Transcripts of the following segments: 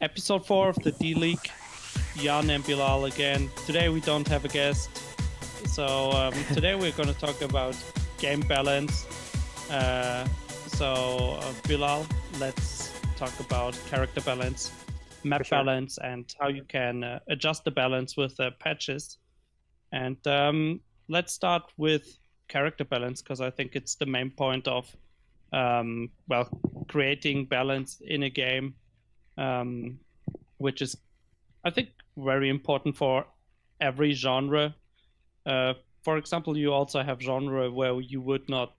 Episode 4 of the D League. Jan and Bilal again. Today we don't have a guest. So today we're going to talk about game balance. Bilal, let's talk about character balance, map balance, and how you can adjust the balance with patches. And let's start with character balance, because I think it's the main point of creating balance in a game, which is, I think, very important for every genre. For example, you also have genre where you would not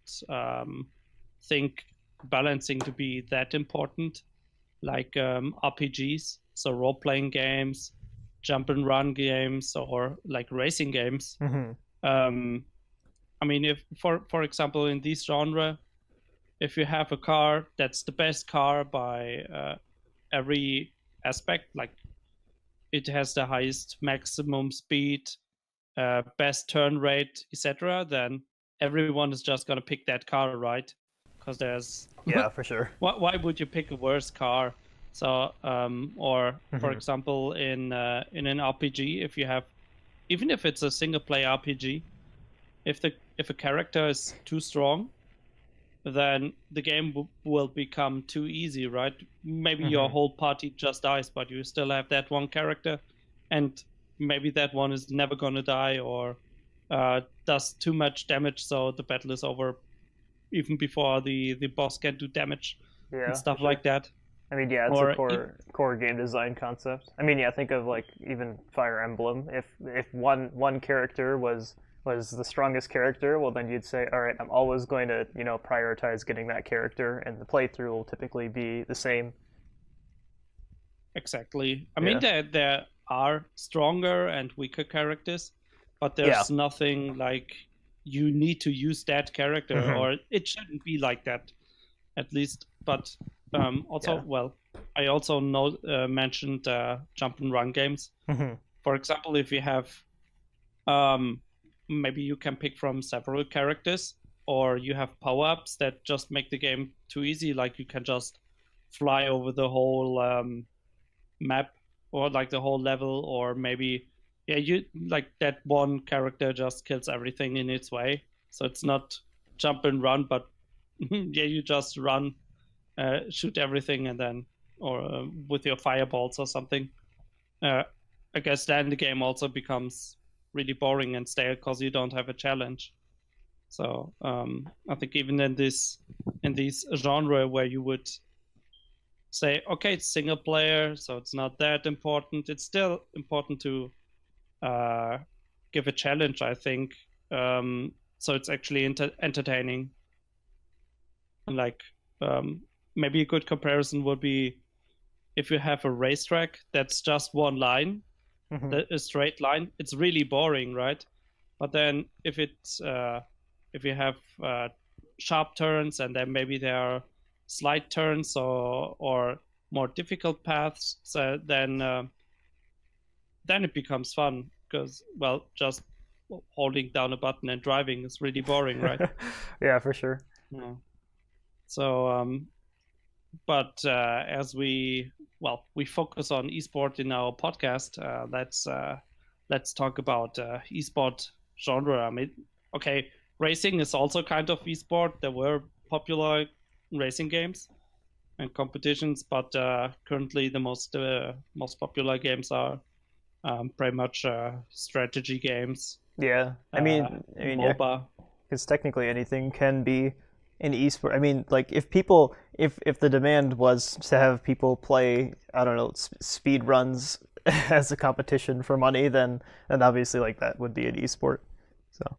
think balancing to be that important, like RPGs, so role-playing games, jump and run games, or like racing games. I mean, if for example in this genre, if you have a car that's the best car by every aspect, like it has the highest maximum speed, best turn rate, etc., then everyone is just gonna pick that car, right? Because there's for sure. Why would you pick a worse car? So for example, in an RPG, if you have, even if it's a single player RPG, if a character is too strong, then the game will become too easy, right? Maybe your whole party just dies, but you still have that one character, and maybe that one is never gonna die, or does too much damage, so the battle is over even before the boss can do damage, and stuff like that. I mean, yeah, it's a core game design concept. I mean, yeah, think of like even Fire Emblem. If one character was the strongest character, well, then you'd say, all right, I'm always going to, prioritize getting that character, and the playthrough will typically be the same. Exactly. I mean, there are stronger and weaker characters, but there's nothing like you need to use that character, or it shouldn't be like that, at least. But I also mentioned jump and run games. For example, if you have maybe you can pick from several characters, or you have power-ups that just make the game too easy, like you can just fly over the whole map, or like the whole level, or maybe you like that one character just kills everything in its way, so it's not jump and run, but you just run, shoot everything, and then or with your fireballs or something. I guess then the game also becomes really boring and stale because you don't have a challenge. So I think even in this genre where you would say, okay, it's single player, so it's not that important, it's still important to give a challenge, I think, so it's actually entertaining. Like maybe a good comparison would be if you have a racetrack that's just one line, a straight line, it's really boring, right? But then if you have sharp turns, and then maybe there are slight turns or more difficult paths, so then it becomes fun, because just holding down a button and driving is really boring, right? Yeah, for sure. Yeah. So but as we focus on esport in our podcast, let's talk about esport genre. I mean, okay, racing is also kind of esport. There were popular racing games and competitions, but currently the most popular games are pretty much strategy games. Yeah, I mean, MOBA. Because technically anything can be an esport. I mean, like if the demand was to have people play, I don't know, speed runs as a competition for money, then obviously like that would be an esport. So.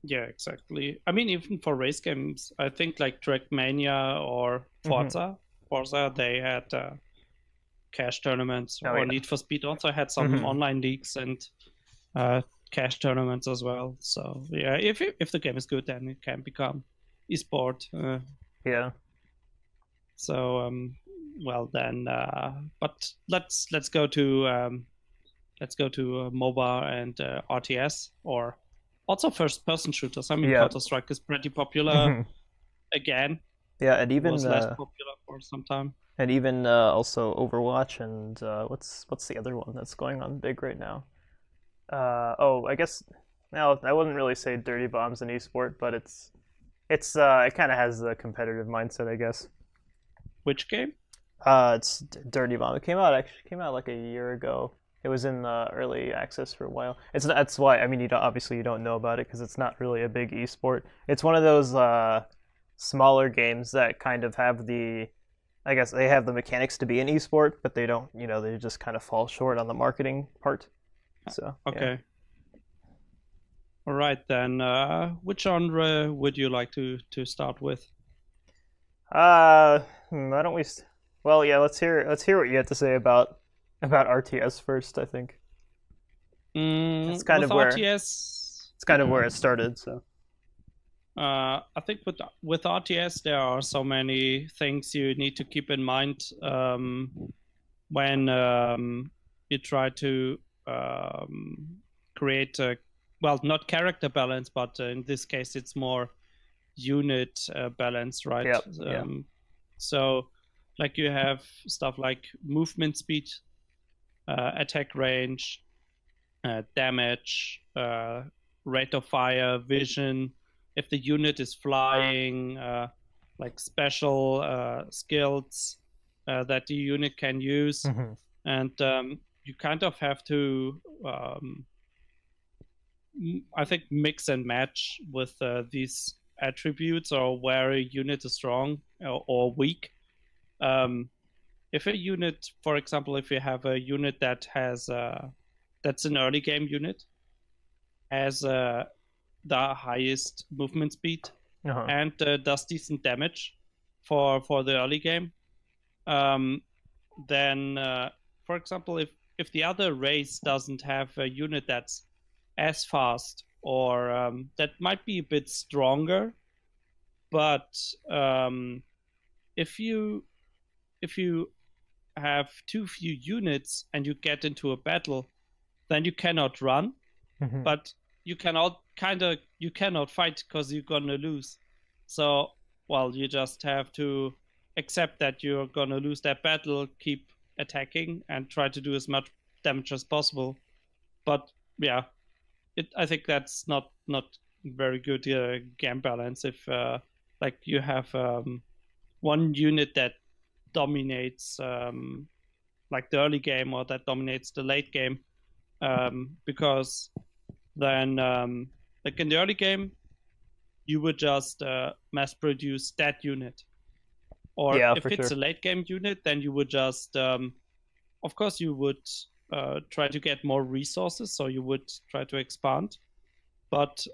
Yeah, exactly. I mean, even for race games, I think like Trackmania or Forza, they had cash tournaments, or Need for Speed also had some online leagues and cash tournaments as well. So yeah, if the game is good, then it can become esport. Yeah. So but let's go to MOBA and RTS, or also first-person shooters. I mean, Counter-Strike is pretty popular again. Yeah, and even was less popular for some time. and even also Overwatch and what's the other one that's going on big right now? Oh, I guess now I wouldn't really say Dirty Bomb's an esport, but it kind of has the competitive mindset, I guess. Which game? It's Dirty Bomb. It came out like a year ago. It was in early access for a while. That's why I mean obviously you don't know about it because it's not really a big esport. It's one of those smaller games that kind of have the I guess they have the mechanics to be an esport, but they don't. They just kind of fall short on the marketing part. So yeah. Okay. All right then. Which genre would you like to start with? Why don't we? Well, yeah. Let's hear what you have to say about RTS first. I think that's kind With of where RTS, it's kind of where it started. So. I think with RTS there are so many things you need to keep in mind when you try to create a, well, not character balance, but in this case it's more unit balance, right? Yeah. So like you have stuff like movement speed, attack range, damage, rate of fire, vision. If the unit is flying, like special skills that the unit can use, Mm-hmm. and you kind of have to, I think, mix and match with these attributes or where a unit is strong or weak. Um, if a unit, for example, if you have a unit that has that's an early game unit, has the highest movement speed Uh-huh. and does decent damage for the early game, um, then for example, if the other race doesn't have a unit that's as fast or that might be a bit stronger, but if you if you have too few units and you get into a battle, then you cannot run, Mm-hmm. but you cannot fight because you're gonna lose. So, well, you just have to accept that you're gonna lose that battle, keep attacking, and try to do as much damage as possible. But yeah, I think that's not very good game balance if like you have one unit that dominates like the early game or that dominates the late game, because then like in the early game you would just mass produce that unit, or Yeah, if for it's sure. a late game unit then you would just of course you would try to get more resources, so you would try to expand, but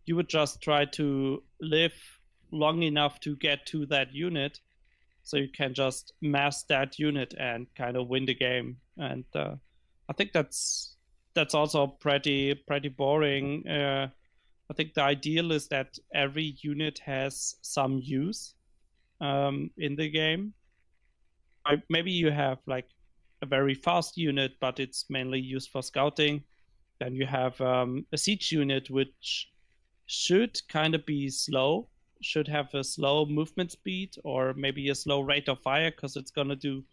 you would just try to live long enough to get to that unit so you can just mass that unit and kind of win the game. And I think that's also pretty boring. I think the ideal is that every unit has some use in the game. Maybe you have like a very fast unit, but it's mainly used for scouting. Then you have a siege unit, which should kind of be slow, should have a slow movement speed or maybe a slow rate of fire because it's going to do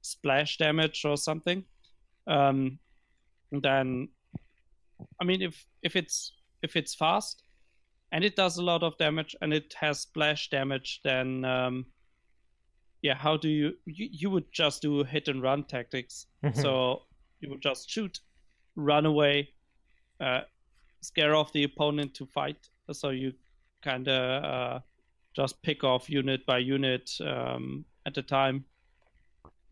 splash damage or something. Um, then, I mean, if it's fast and it does a lot of damage and it has splash damage, then yeah, how do you would just do hit and run tactics. Mm-hmm. So you would just shoot, run away, uh, scare off the opponent to fight. So you kind of just pick off unit by unit at a time.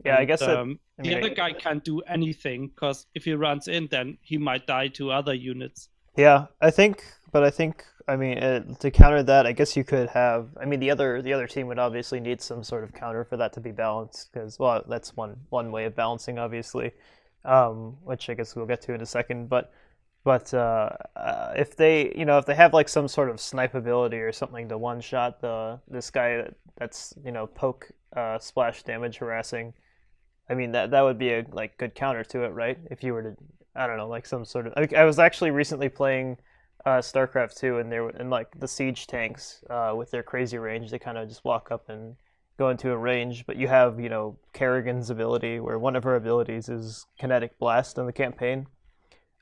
Yeah, I And guess it. I the mean, other guy can't do anything because if he runs in, then he might die to other units. yeah, I think, I mean, to counter that, I guess you could have. I mean, the other team would obviously need some sort of counter for that to be balanced, because well, that's one way of balancing, obviously, which I guess we'll get to in a second. But if they have like some sort of snipe ability or something to one shot this guy that's poke splash damage harassing. I mean that would be a like good counter to it, right? If you were to, I don't know, like some sort of. I was actually recently playing StarCraft 2, and they were in like the siege tanks with their crazy range. They kind of just walk up and go into a range, but you have, Kerrigan's ability, where one of her abilities is Kinetic Blast in the campaign,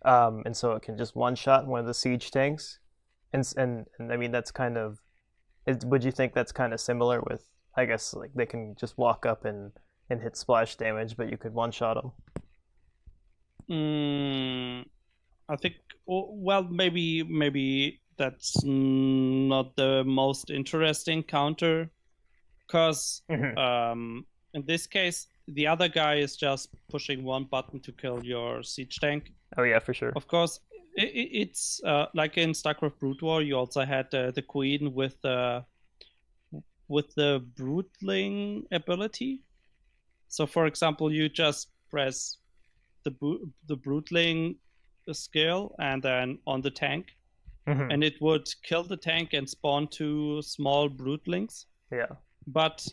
and so it can just one shot one of the siege tanks, and I mean that's kind of. Would you think that's kind of similar with? I guess like they can just walk up and hit splash damage, but you could one shot them. Mm, I think, well, maybe that's not the most interesting counter, because Mm-hmm. in this case, the other guy is just pushing one button to kill your siege tank. Oh yeah, for sure. Of course, it's like in StarCraft Brood War, you also had the queen with the broodling ability. So, for example, you just press the broodling skill and then on the tank, Mm-hmm. and it would kill the tank and spawn two small broodlings. Yeah. But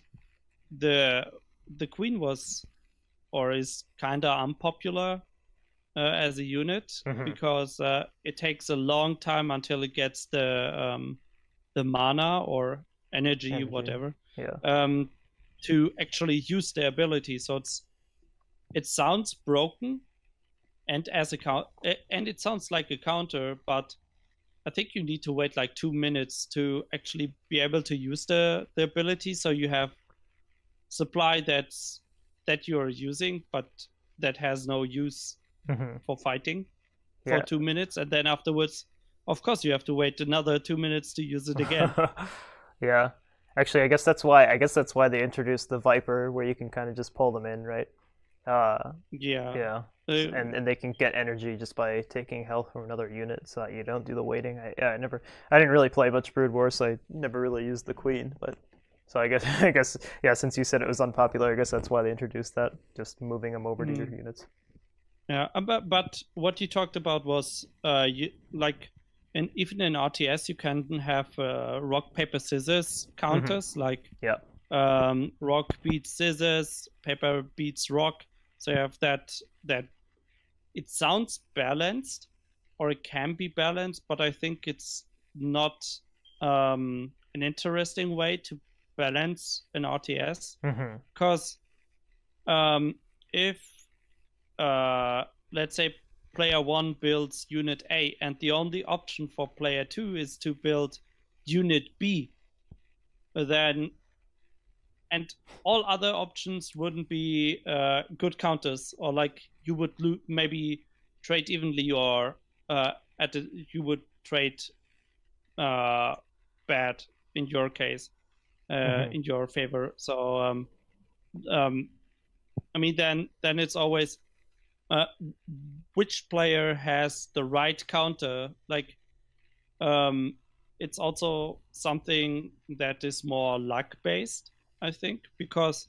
the the queen was or is kind of unpopular as a unit, Mm-hmm. because it takes a long time until it gets the mana or energy, Energy. whatever, Yeah. um, to actually use the ability. So it sounds broken, and and it sounds like a counter, but I think you need to wait like 2 minutes to actually be able to use the ability. So you have supply that you're using, but that has no use Mm-hmm. for fighting for Yeah. 2 minutes, and then afterwards, of course, you have to wait another 2 minutes to use it again. Yeah. Actually, I guess that's why they introduced the Viper, where you can kind of just pull them in, right? Uh, Yeah. yeah. Uh, And they can get energy just by taking health from another unit, so that you don't do the waiting. I didn't really play much Brood War, so I never really used the Queen. But so I guess I guess yeah, since you said it was unpopular, I guess that's why they introduced that, just moving them over to your mm, units. yeah, but what you talked about was like, and even in RTS you can have rock paper scissors Hmm. counters, like Yeah. rock beats scissors, paper beats rock. So you have that it sounds balanced, or it can be balanced, but I think it's not an interesting way to balance an RTS, Hmm. because um, if uh, let's say player one builds unit A, and the only option for player two is to build unit B, then and all other options wouldn't be good counters, or like you would maybe trade evenly, or you would trade uh, bad in your case, Hmm. in your favor. So um, I mean, then it's always uh, which player has the right counter. Like um, it's also something that is more luck based, I think, because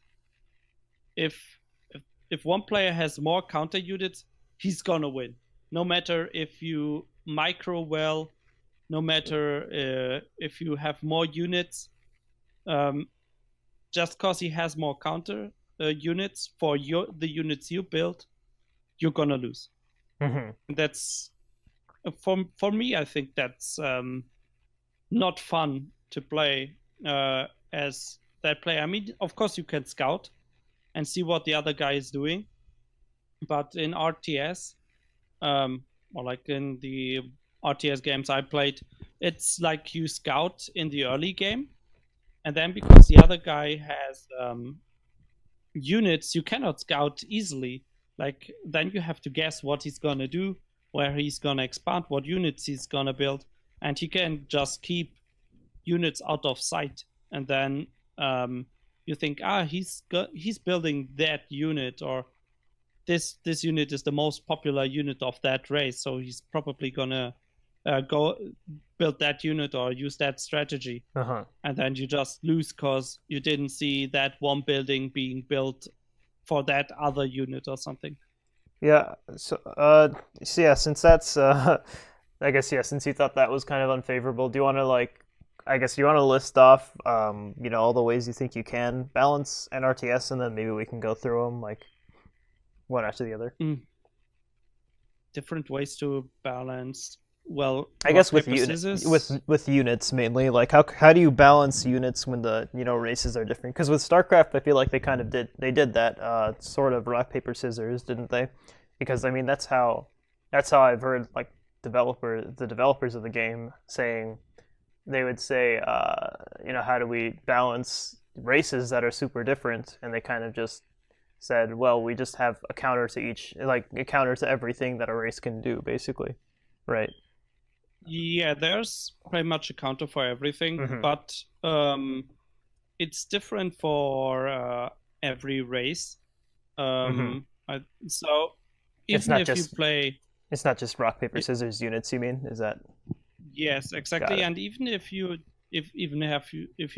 if if one player has more counter units, he's gonna win. No matter if you micro well, no matter if you have more units, um, just because he has more counter units for the units you build, you're gonna lose. Hmm. And that's for me. I think that's not fun to play as that player. I mean, of course, you can scout and see what the other guy is doing, but in RTS, um, or like in the RTS games I played, it's like you scout in the early game, and then because the other guy has units you cannot scout easily, like then you have to guess what he's gonna do, where he's gonna expand, what units he's gonna build, and he can just keep units out of sight, and then you think, he's building that unit, or this unit is the most popular unit of that race, so he's probably gonna go build that unit or use that strategy, Uh-huh. and then you just lose because you didn't see that one building being built for that other unit or something. Yeah. So yeah, since that's I guess yeah, since you thought that was kind of unfavorable, do you want to I guess you want to list off all the ways you think you can balance an RTS, and then maybe we can go through them like one after the other. Mm, different ways to balance. well, I rock guess with paper unit scissors. with units mainly, like how do you balance units when the races are different? Because with StarCraft, I feel like they did that sort of rock paper scissors, didn't they? Because I mean that's how I've heard like the developers of the game saying they would say how do we balance races that are super different, and they kind of just said, well, we just have a counter to each, like a counter to everything that a race can do, basically, right? Yeah, there's pretty much a counter for everything, Mm-hmm. but it's different for every race. Mm-hmm. So It's even not if you just play, it's not just rock paper it, scissors units. You mean is that yes, got exactly, it? and even if you if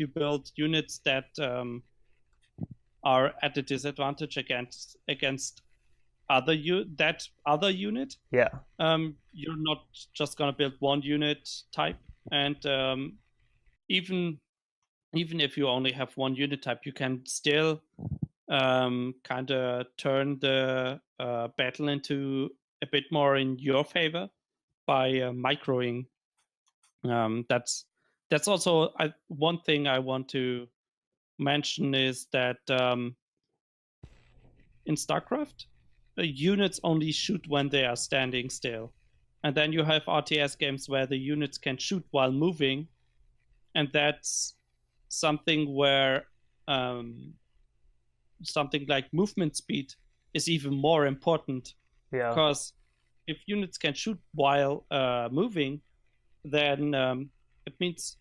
you build units that are at a disadvantage against other unit, Yeah. you're not just gonna build one unit type, and even even if you only have one unit type, you can still kind of turn the battle into a bit more in your favor by microing. That's also one thing I want to mention is that in StarCraft, units only shoot when they are standing still. And then you have RTS games where the units can shoot while moving, and that's something where um, something like movement speed is even more important Yeah. because if units can shoot while moving, then it means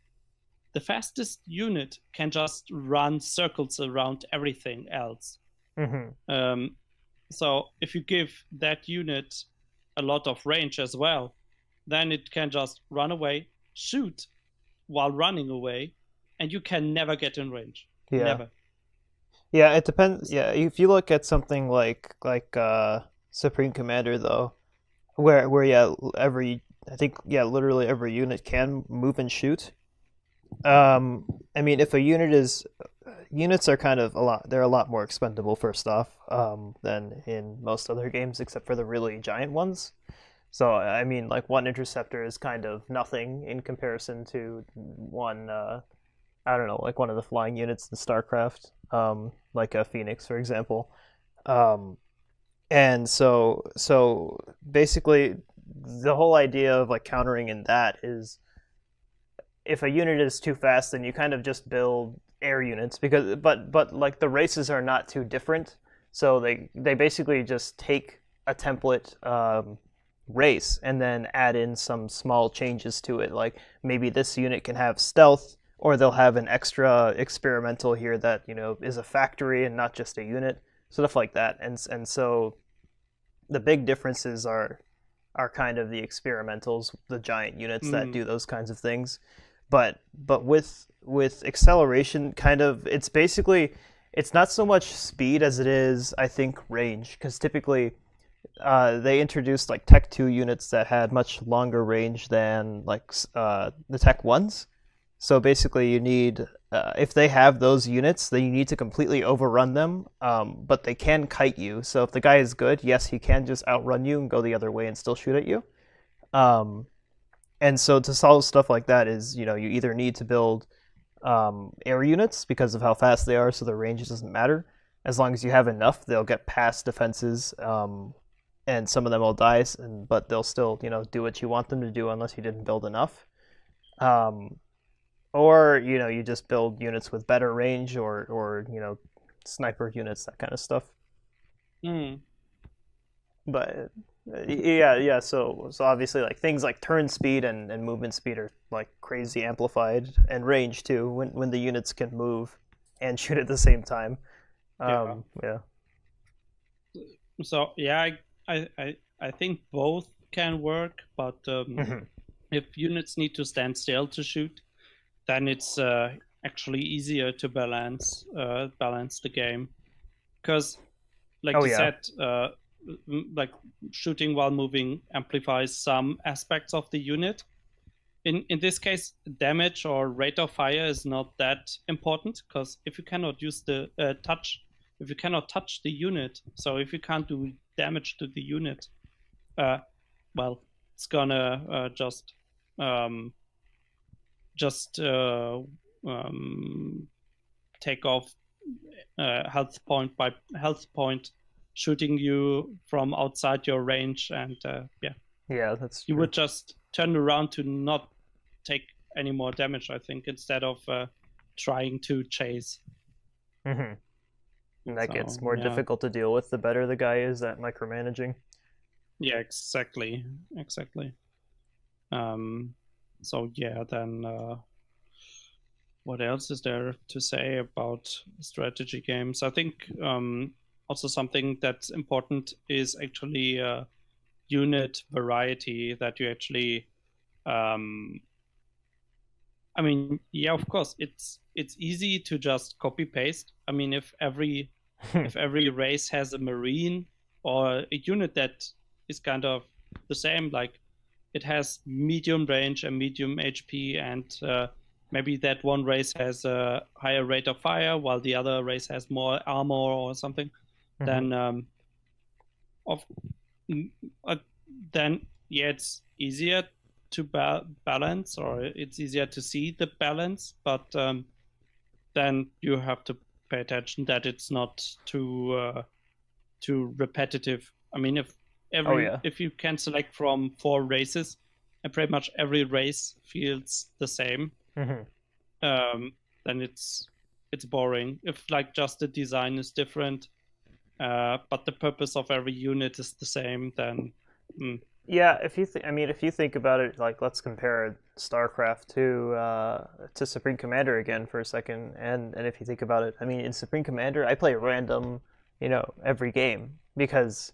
the fastest unit can just run circles around everything else. Mm-hmm. Um, so if you give that unit a lot of range as well, then it can just run away, shoot while running away, and you can never get in range. Yeah. Never. Yeah. It depends. Yeah. If you look at something like Supreme Commander though, where yeah every I think yeah literally every unit can move and shoot. I mean, if a unit is units are kind of a lot. They're a lot more expendable first off than in most other games, except for the really giant ones. So I mean, like one interceptor is kind of nothing in comparison to one. I don't know, like one of the flying units in StarCraft, like a Phoenix, for example. Um, and so basically, the whole idea of like countering in that is if a unit is too fast, then you kind of just build air units because but like the races are not too different, so they basically just take a template race and then add in some small changes to it. Like maybe this unit can have stealth, or they'll have an extra experimental here that is a factory and not just a unit, stuff like that. And so the big differences are kind of the experimentals, the giant units that Mm, do those kinds of things. But with acceleration, kind of it's basically it's not so much speed as it is, I think, range. Because typically they introduced like Tech 2 units that had much longer range than like the Tech 1s. So basically, you need if they have those units, then you need to completely overrun them. But they can kite you. So if the guy is good, yes, he can just outrun you and go the other way and still shoot at you. Um, and so to solve stuff like that is you either need to build air units because of how fast they are, so their range doesn't matter. As long as you have enough, they'll get past defenses, and some of them will die, but they'll still do what you want them to do unless you didn't build enough. Um, or you just build units with better range, or sniper units, that kind of stuff. mm, But yeah. So obviously, like things like turn speed and movement speed are like crazy amplified, and range too when the units can move and shoot at the same time. yeah. Yeah. So yeah, I think both can work, but Hmm. if units need to stand still to shoot, then it's actually easier to balance the game because, like Oh you yeah. said, like shooting while moving amplifies some aspects of the unit. In this case, damage or rate of fire is not that important because if you cannot use the touch, if you cannot touch the unit, so if you can't do damage to the unit, uh, well, it's gonna um, just take off health point by health point, shooting you from outside your range, and Yeah, that's you true. would just turn around to not take any more damage, I think, instead of trying to chase. Hmm. And that So gets more yeah, difficult to deal with the better the guy is at micromanaging. yeah, exactly. Um, so yeah, then what else is there to say about strategy games? I think also something that's important is actually unit variety, that you actually um, I mean, yeah, of course, it's easy to just copy paste. I mean, if every race has a marine or a unit that is kind of the same, like it has medium range and medium HP, and maybe that one race has a higher rate of fire while the other race has more armor or something, Hmm. then of uh, then yeah, it's easier to balance, or it's easier to see the balance, but then you have to pay attention that it's not too repetitive. I mean, Oh yeah. if you can select from 4 races and pretty much every race feels the same, Hmm. um, then it's boring. If like just the design is different, but the purpose of every unit is the same, then mm, Yeah, if you I mean, if you think about it, like let's compare StarCraft to Supreme Commander again for a second, and if you think about it, I mean, in Supreme Commander, I play random, every game because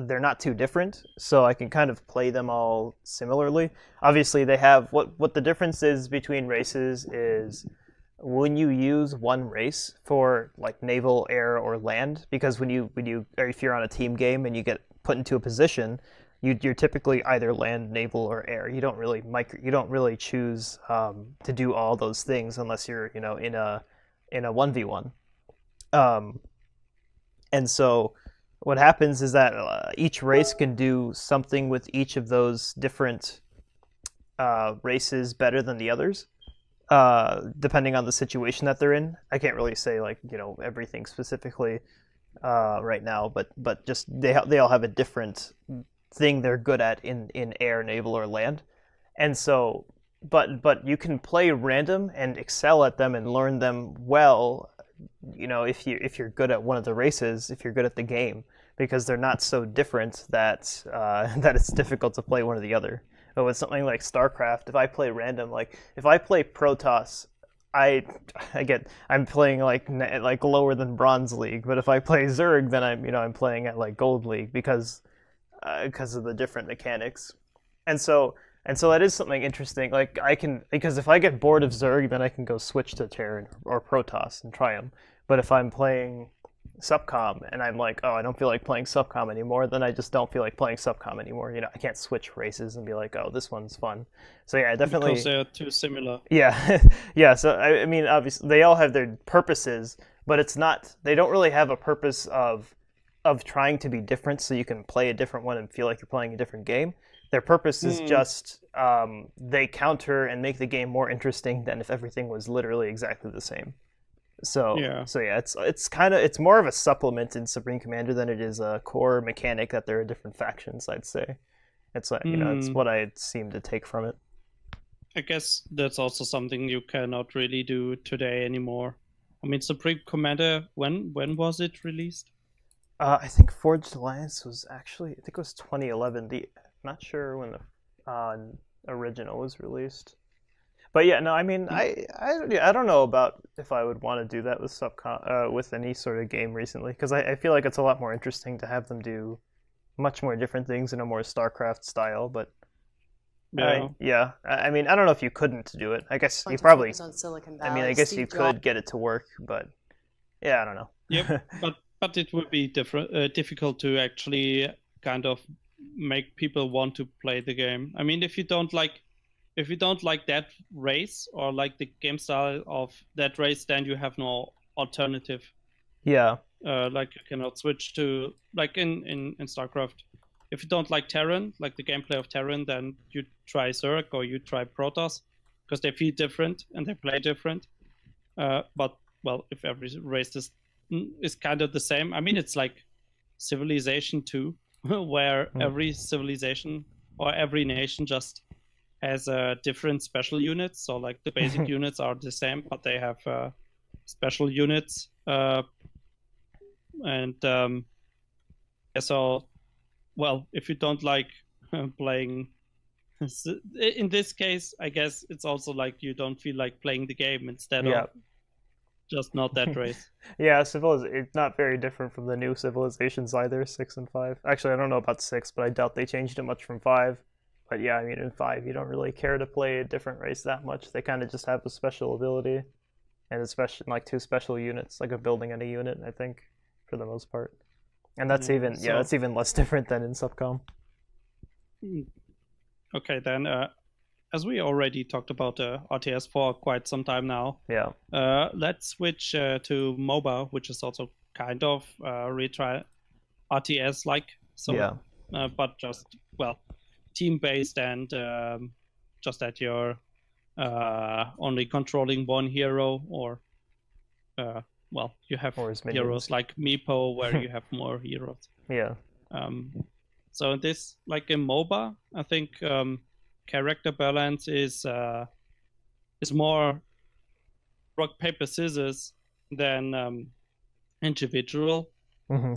they're not too different, so I can kind of play them all similarly. Obviously, they have what the difference is between races is when you use one race for like naval, air, or land, because when you or if you're on a team game and you get put into a position, you're typically either land, naval, or air. You don't really choose to do all those things unless you're in a 1v1. Um, and so what happens is that each race can do something with each of those different races better than the others, depending on the situation that they're in. I can't really say like everything specifically right now, but just they all have a different thing they're good at in air, naval, or land, and so but you can play random and excel at them and learn them well, if you're good at one of the races, if you're good at the game, because they're not so different that that it's difficult to play one or the other. But with something like StarCraft, if I play random, like if I play Protoss, I I'm playing like lower than Bronze League. But if I play Zerg, then I'm playing at like Gold League because of the different mechanics. And so that is something interesting. Like I can, because if I get bored of Zerg, then I can go switch to Terran or Protoss and try them. But if I'm playing Subcom and I'm like, oh, I don't feel like playing Subcom anymore, then I just don't feel like playing Subcom anymore. I can't switch races and be like, oh, this one's fun. So yeah, because definitely. they are too similar. Yeah, yeah. So I mean, obviously, they all have their purposes, but it's not. They don't really have a purpose of trying to be different, so you can play a different one and feel like you're playing a different game. Their purpose is Mm, just they counter and make the game more interesting than if everything was literally exactly the same. yeah. So yeah, it's more of a supplement in Supreme Commander than it is a core mechanic that there are different factions. I'd say it's like it's Mm, what I seem to take from it. I guess that's also something you cannot really do today anymore. I mean, Supreme Commander, when was it released? I think Forged Alliance was actually, I think it was 2011. Not sure when the original was released. But yeah, no, I mean, Mm, I don't know about if I would want to do that with with any sort of game recently, because I feel like it's a lot more interesting to have them do much more different things in a more StarCraft style. But yeah. yeah, I mean, I don't know if you couldn't do it. I guess you Want to probably, focus on Silicon I mean, I Valley. guess you Steve Jobs. could get it to work, but yeah, I don't Yep, know. but it would be difficult to actually kind of make people want to play the game. I mean, if you don't like that race or like the game style of that race, then you have no alternative. Yeah. Like you cannot switch to like in StarCraft. if you don't like Terran, like the gameplay of Terran, then you try Zerg or you try Protoss because they feel different and they play different. But well, if every race is kind of the same, I mean, it's like Civilization 2, where every civilization or every nation just has different special units. So like the basic units are the same, but they have special units. And so, well, if you don't like playing, in this case, I guess it's also like you don't feel like playing the game instead Yeah. of just not that race. Yeah, it's not very different from the new civilizations either, 6 and 5. Actually, I don't know about 6, but I doubt they changed it much from 5. But yeah, I mean, in 5, you don't really care to play a different race that much. They kind of just have a special ability, and especially like 2 special units, like a building and a unit, I think, for the most part. And that's Yeah, even so that's even less different than in Subcom. okay, then as we already talked about RTS for quite some time now, Yeah. let's switch to MOBA, which is also kind of retry RTS like. So, Yeah. but just well, team based and just that you're only controlling one hero, or well, you have Or his heroes minions. like Meepo where you have more heroes. Yeah. So in this, like in MOBA, I think character balance is more rock paper scissors than individual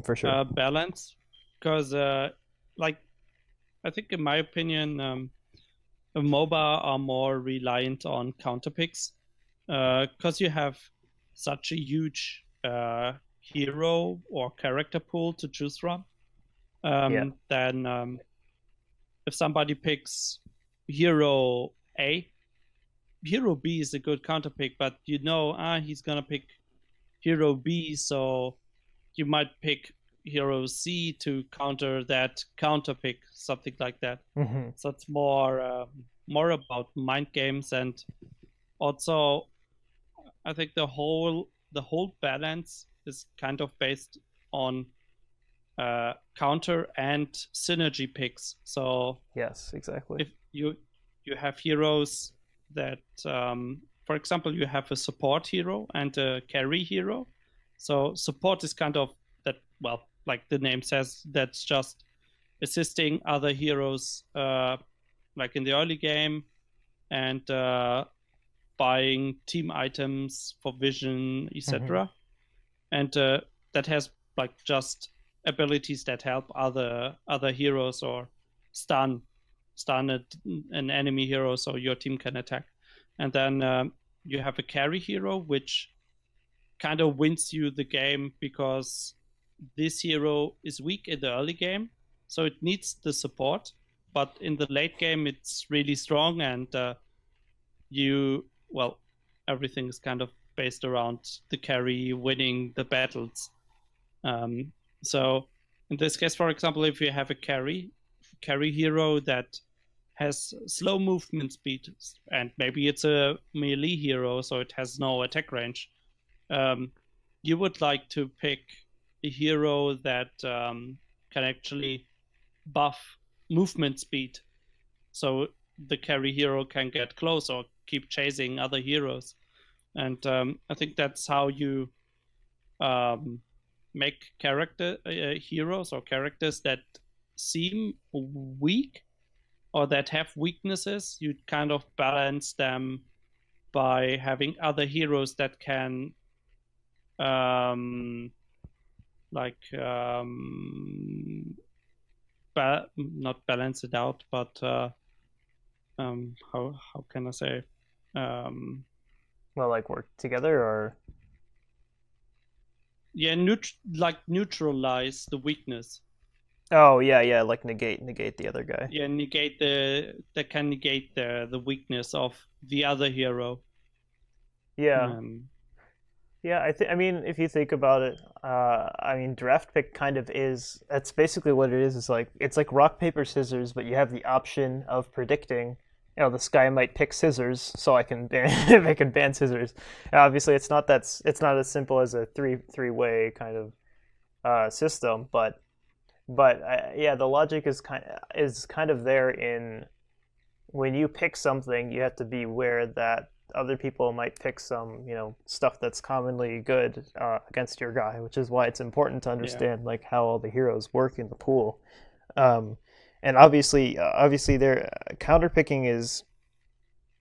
For sure. balance, because like I think in my opinion, MOBA are more reliant on counter picks because you have such a huge hero or character pool to choose from. Yeah. Then if somebody picks hero A, hero B is a good counter pick, but you know he's gonna pick hero B, so you might pick hero C to counter that counter pick, something like that. So it's more about mind games, and also I think the whole balance is kind of based on counter and synergy picks. So Yes, exactly. if you have heroes that for example, you have a support hero and a carry hero. So support is kind of that, well, like the name says, that's just assisting other heroes like in the early game, and buying team items for vision, etc. And that has like just abilities that help other heroes, or stun an enemy hero so your team can attack. And then you have a carry hero, which kind of wins you the game because this hero is weak in the early game, so it needs the support, but in the late game it's really strong, and well, everything is kind of based around the carry winning the battles. So in this case, for example, if you have a carry hero that has slow movement speed, and maybe it's a melee hero, so it has no attack range, you would like to pick a hero that can actually buff movement speed, so the carry hero can get close or keep chasing other heroes. And I think that's how you make heroes or characters that seem weak or that have weaknesses. You kind of balance them by having other heroes that can not balance it out, but how can I say? Well, like work together, or Yeah, neutralize the weakness. oh yeah, like negate the other guy. Yeah, that can negate the weakness of the other hero. Yeah. Um, Yeah, I mean, if you think about it, I mean, draft pick kind of is. That's basically what it is. It's like rock paper scissors, but you have the option of predicting. You know, this guy might pick scissors, so I can I can ban scissors. Obviously, it's not as simple as a three way kind of system, but But yeah, the logic is kind of there in when you pick something, you have to be aware that other people might pick some, stuff that's commonly good against your guy, which is why it's important to Yeah, understand like how all the heroes work in the pool. Um, and obviously, their counterpicking is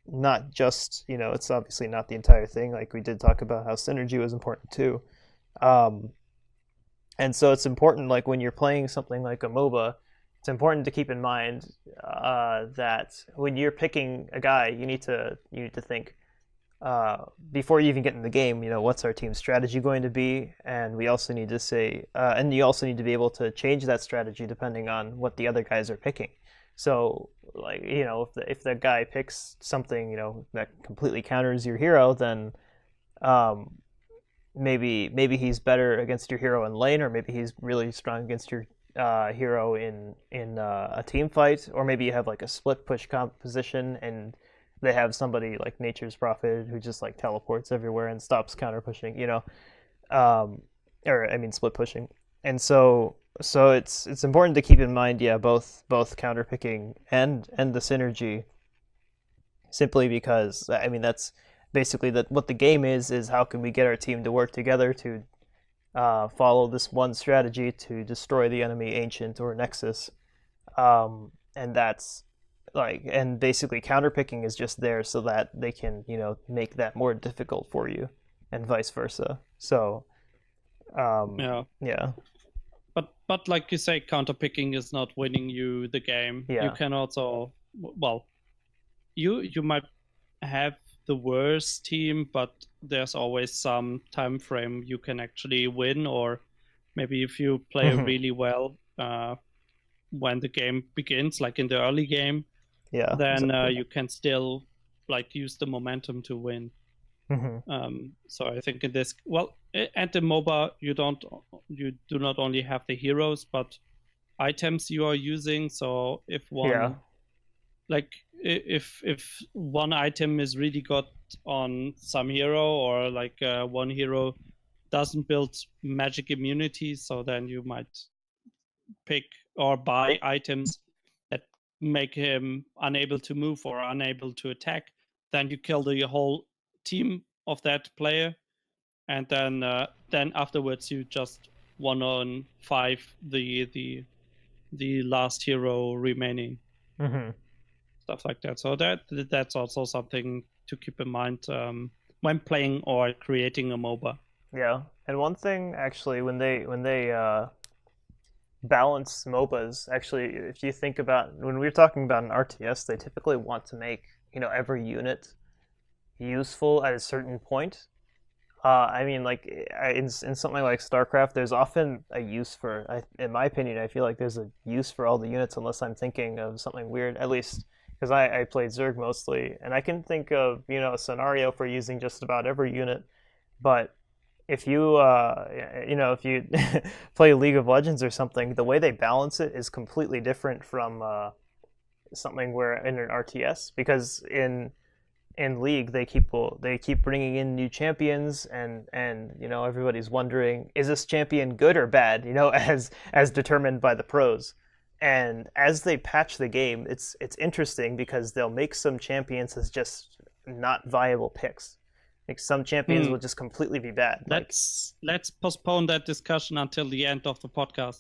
not just, it's obviously not the entire thing. Like we did talk about how synergy was important too. Um, and so it's important, like when you're playing something like a MOBA, it's important to keep in mind that when you're picking a guy, you need to think before you even get in the game. What's our team's strategy going to be, and we also need to say, and you also need to be able to change that strategy depending on what the other guys are picking. So, like if the guy picks something that completely counters your hero, then um, maybe he's better against your hero in lane, or maybe he's really strong against your hero in a team fight, or maybe you have like a split push composition and they have somebody like Nature's Prophet who just like teleports everywhere and stops counter pushing, um, or I mean split pushing, and so it's important to keep in mind, yeah, both counter picking and the synergy, simply because I mean that's basically that what the game is how can we get our team to work together to follow this one strategy to destroy the enemy ancient or nexus, and that's and basically counterpicking is just there so that they can make that more difficult for you, and vice versa. So yeah. yeah, But like you say, counterpicking is not winning you the game. You yeah, can also, well, you might have the worst team, but there's always some time frame you can actually win, or maybe if you play hmm, really well when the game begins, like in the early game, yeah, then exactly. you can still like use the momentum to win. Hmm, So I think in this, well, at the MOBA, you do not only have the heroes, but items you are using. So if yeah, one, like if one item is really good on some hero, or like one hero doesn't build magic immunity, so then you might pick or buy items that make him unable to move or unable to attack. Then you kill the whole team of that player, and then afterwards you just 1-on-5 the last hero remaining, hmm, stuff like that. So that's also something to keep in mind when playing or creating a MOBA. yeah. And one thing actually, when they balance MOBAs, actually, if you think about when we're talking about an RTS, they typically want to make every unit useful at a certain point. I mean, like in something like StarCraft, there's often a use for. In my opinion, I feel like there's a use for all the units, unless I'm thinking of something weird. At least because I played Zerg mostly, and I can think of a scenario for using just about every unit. But if you play League of Legends or something, the way they balance it is completely different from something where in an RTS, because in League they keep bringing in new champions, and everybody's wondering, is this champion good or bad, as determined by the pros. And as they patch the game, it's interesting because they'll make some champions as just not viable picks. Like some champions Hmm. will just completely be bad. Like Let's postpone that discussion until the end of the podcast,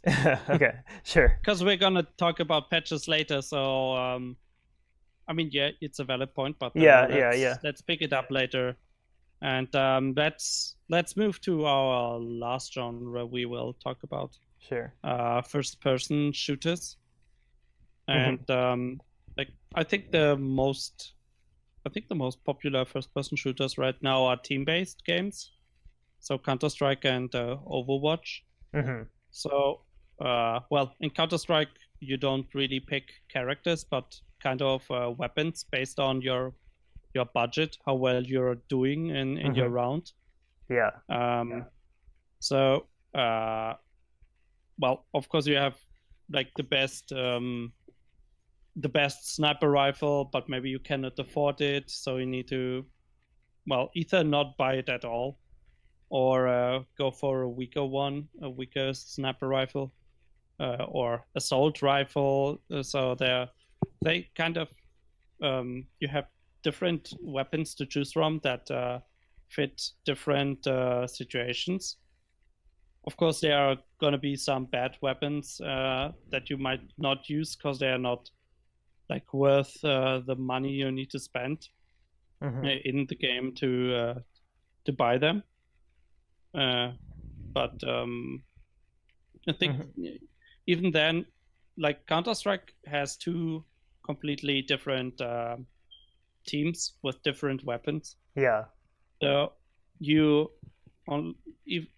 okay, sure. because we're gonna talk about patches later. So I mean, yeah, it's a valid point, but Yeah, yeah, yeah. let's pick it up later. And let's move to our last genre we will talk about, Sure. first person shooters. Hmm. And like I think the most popular first person shooters right now are team based games, so Counter Strike and Overwatch. Hmm. So well, in Counter Strike you don't really pick characters, but kind of weapons based on your budget, how well you're doing in your Hmm. round. Yeah. um so well, of course you have like the best sniper rifle, but maybe you cannot afford it, so you need to, well, either not buy it at all, or go for a weaker sniper rifle. or assault rifle. So they kind of you have different weapons to choose from that fit different situations. Of course, there are going to be some bad weapons that you might not use because they are not like worth the money you need to spend in the game to buy them. But I think even then, like Counter-Strike has two completely different teams with different weapons. Yeah. So you,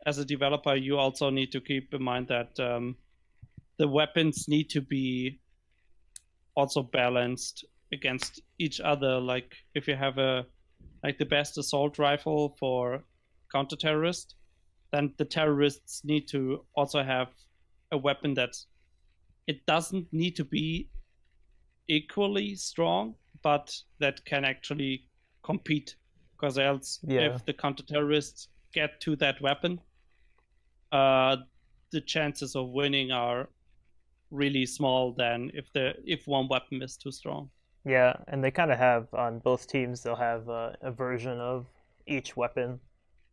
as a developer, you also need to keep in mind that the weapons need to be also balanced against each other. Like if you have the best assault rifle for counter-terrorist, then the terrorists need to also have a weapon that it doesn't need to be equally strong, but that can actually compete. Because else, if the counter-terrorists get to that weapon, the chances of winning are really small than if one weapon is too strong. Yeah, and they kind of have on both teams. They'll have a version of each weapon,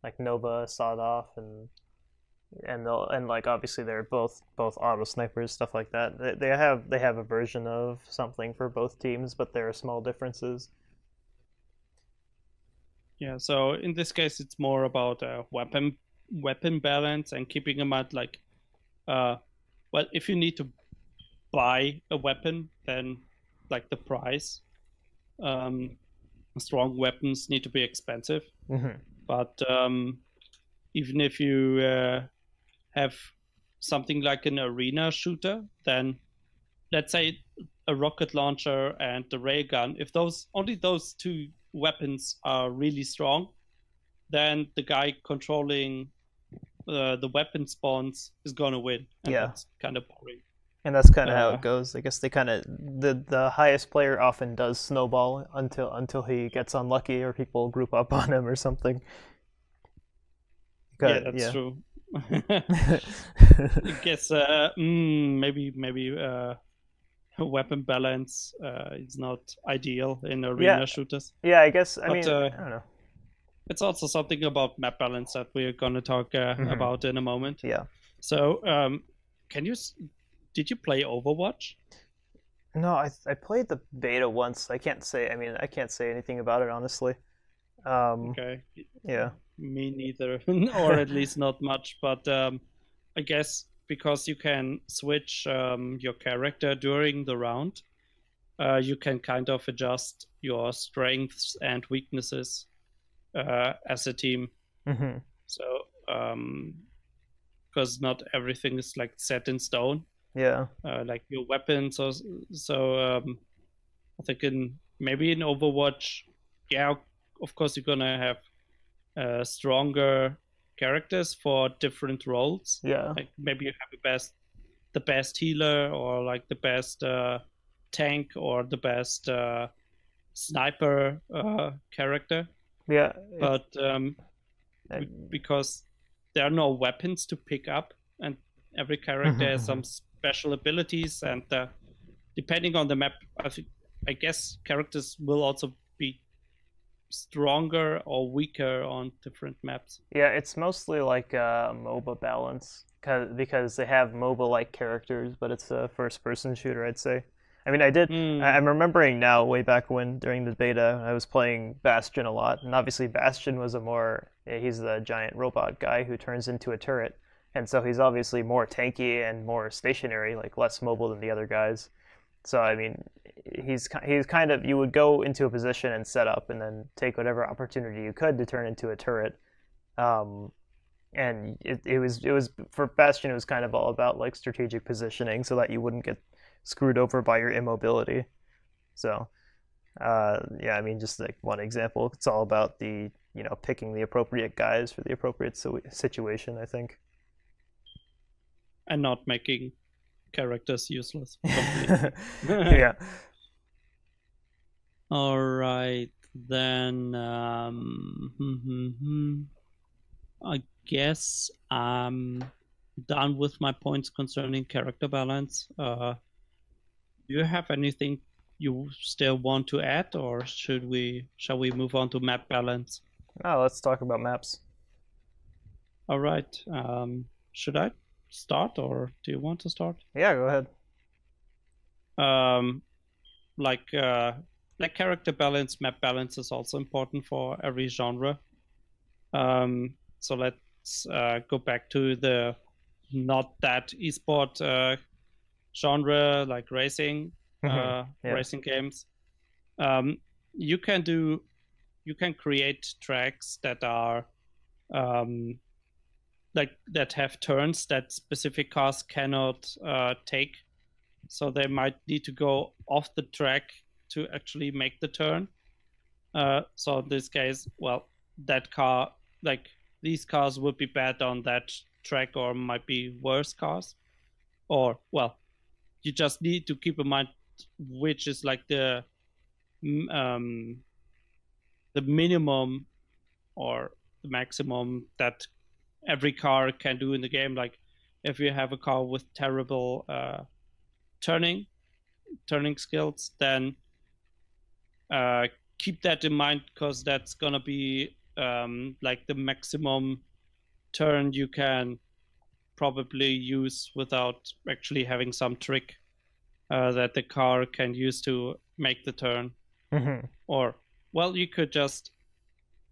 like Nova, sawed off, and like obviously they're both auto snipers, stuff like that. They have a version of something for both teams, but there are small differences. Yeah, so in this case, it's more about weapon balance and keeping in mind like, well, if you need to buy a weapon, then like the price. Strong weapons need to be expensive, but even if you have something like an arena shooter, then let's say a rocket launcher and the ray gun, if only those two weapons are really strong, then the guy controlling the weapon spawns is gonna win, and that's kind of boring. And that's kind of how it goes. I guess the highest player often does snowball until he gets unlucky or people group up on him or something. Yeah, that's true. I guess maybe weapon balance is not ideal in arena shooters. Yeah, I guess. I mean, I don't know. It's also something about map balance that we're going to talk about in a moment. Yeah. So, did you play Overwatch? No, I played the beta once. I can't say anything about it honestly. Okay. Yeah. Me neither, or at least not much. But I guess because you can switch your character during the round, you can kind of adjust your strengths and weaknesses as a team. So, because not everything is like set in stone. Yeah. Like your weapons, so I think maybe in Overwatch, yeah, of course you're gonna have stronger characters for different roles. Yeah. Like maybe you have the best healer, or like the best tank, or the best sniper character. Yeah. But because there are no weapons to pick up, and every character has some special abilities, and depending on the map, I guess characters will also be stronger or weaker on different maps. Yeah, it's mostly like MOBA balance because they have MOBA-like characters, but it's a first-person shooter, I'd say. I mean, I'm remembering now, way back when, during the beta, I was playing Bastion a lot, and obviously Bastion was he's the giant robot guy who turns into a turret, and so he's obviously more tanky and more stationary, like less mobile than the other guys. So, I mean, he's kind of, you would go into a position and set up and then take whatever opportunity you could to turn into a turret. And it was for Bastion, it was kind of all about like strategic positioning so that you wouldn't get screwed over by your immobility. So, yeah, I mean, just like one example, it's all about picking the appropriate guys for the appropriate situation, I think. And not making characters useless. Yeah. All right, then I guess done with my points concerning character balance. Do you have anything you still want to add, or shall we move on to map balance? Oh, let's talk about maps. All right. Should I start, or do you want to start? Yeah, go ahead. Um, like uh, like character balance, map balance is also important for every genre. So let's go back to the not that esport genre, like Yeah. racing games. Um, you can do you can create tracks that are um, like that have turns that specific cars cannot take. So they might need to go off the track to actually make the turn. So in this case, well, that car, like these cars would be bad on that track, or might be worse cars. Or well, you just need to keep in mind which is like um, the minimum or the maximum that every car can do in the game. Like if you have a car with terrible turning turning skills, then uh, keep that in mind, because that's gonna be like the maximum turn you can probably use without actually having some trick that the car can use to make the turn. Or well, you could just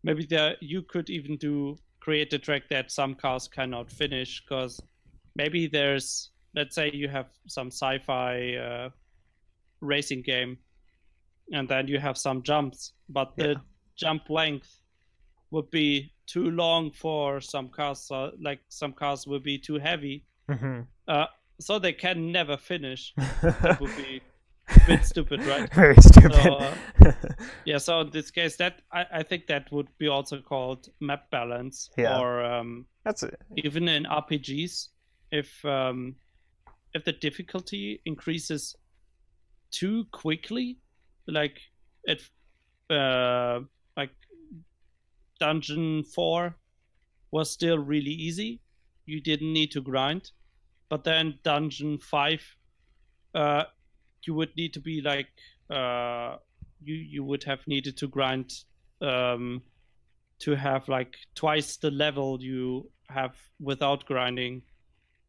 maybe there you could even do create a track that some cars cannot finish, because maybe there's, let's say you have some sci-fi racing game, and then you have some jumps, but Yeah. the jump length would be too long for some cars. So, like some cars would be too heavy, uh, so they can never finish. That would be a bit stupid, right? Very stupid. So yeah, so in this case, that I think that would be also called map balance, Yeah. or That's it. even in RPGs, if the difficulty increases too quickly, like it like dungeon 4 was still really easy, you didn't need to grind, but then dungeon 5, uh you would need to be like you would have needed to grind um to have like twice the level you have without grinding.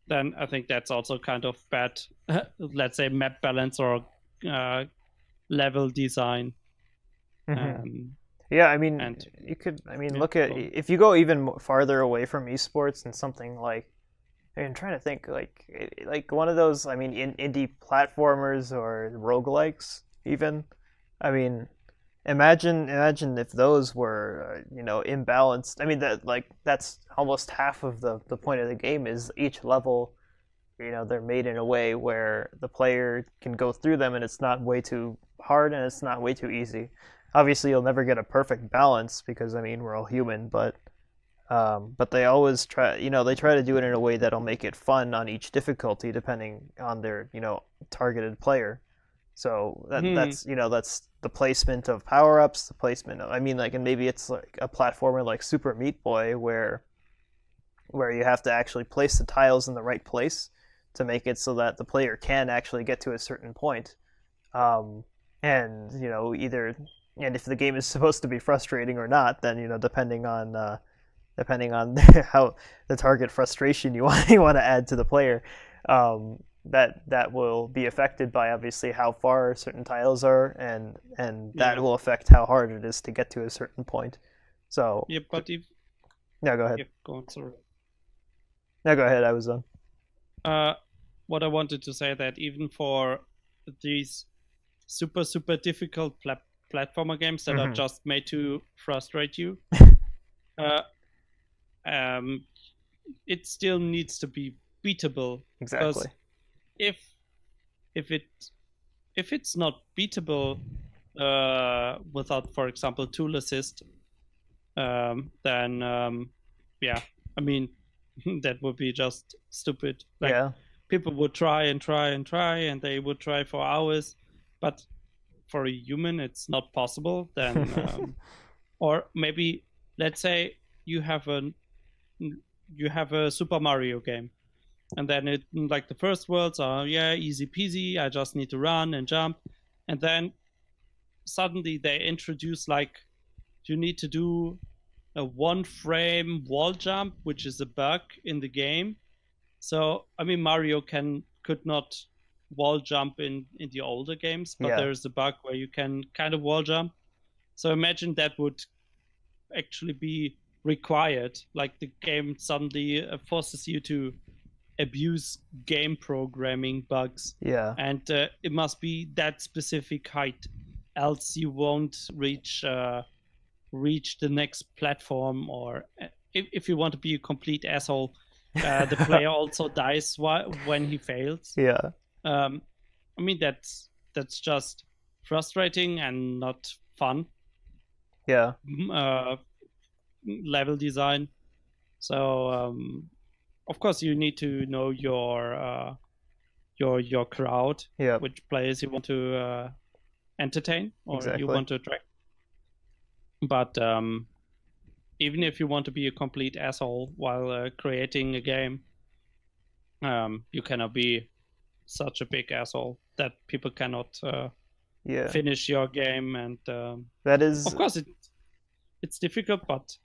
Then I think that's also kind of bad let's say map balance or uh, level design. Yeah, I mean, And you could. I mean, yeah, look at well, if you go even farther away from esports and something like. I'm trying to think, like one of those. I mean, indie platformers or roguelikes, even. I mean, imagine if those were imbalanced. I mean, that's almost half of the point of the game is each level. They're made in a way where the player can go through them and it's not way too hard and it's not way too easy. Obviously, you'll never get a perfect balance because I mean we're all human, but they always try. They try to do it in a way that'll make it fun on each difficulty depending on their targeted player. So hmm, that's the placement of power ups, the placement. I mean, like, and maybe it's like a platformer like Super Meat Boy where you have to actually place the tiles in the right place to make it so that the player can actually get to a certain point. Um, and either and if the game is supposed to be frustrating or not, then depending on how the target frustration you want to add to the player, that will be affected by obviously how far certain tiles are, and that yeah, will affect how hard it is to get to a certain point. So yeah, but if no, go ahead. yeah, go on, sorry. No, go ahead. I was done. uh what I wanted to say, that even for these super difficult platformer games that are Mm-hmm. just made to frustrate you, uh um it still needs to be beatable, Exactly. because if if it if it's not beatable without, for example, tool assist, then yeah, I mean that would be just stupid. Like Yeah. people would try and try and try, and they would try for hours, but for a human, it's not possible. Then, or maybe let's say you have a Super Mario game, and then it like the first worlds are easy peasy. I just need to run and jump, and then suddenly they introduce like you need to do a 1 frame wall jump, which is a bug in the game. So I mean, Mario could not wall jump in the older games, but Yeah. there's a bug where you can kind of wall jump. So imagine that would actually be required. Like the game suddenly forces you to abuse game programming bugs, Yeah. and it must be that specific height, else you won't reach the next platform. Or if you want to be a complete asshole, the player also dies when he fails. Yeah. Um, I mean that's just frustrating and not fun. Yeah. Uh, Level design. So of course you need to know your crowd, Yeah. which players you want to entertain or you Exactly. want to attract. But even if you want to be a complete asshole while creating a game, you cannot be such a big asshole that people cannot Yeah. finish your game. And That is. of course it's difficult, but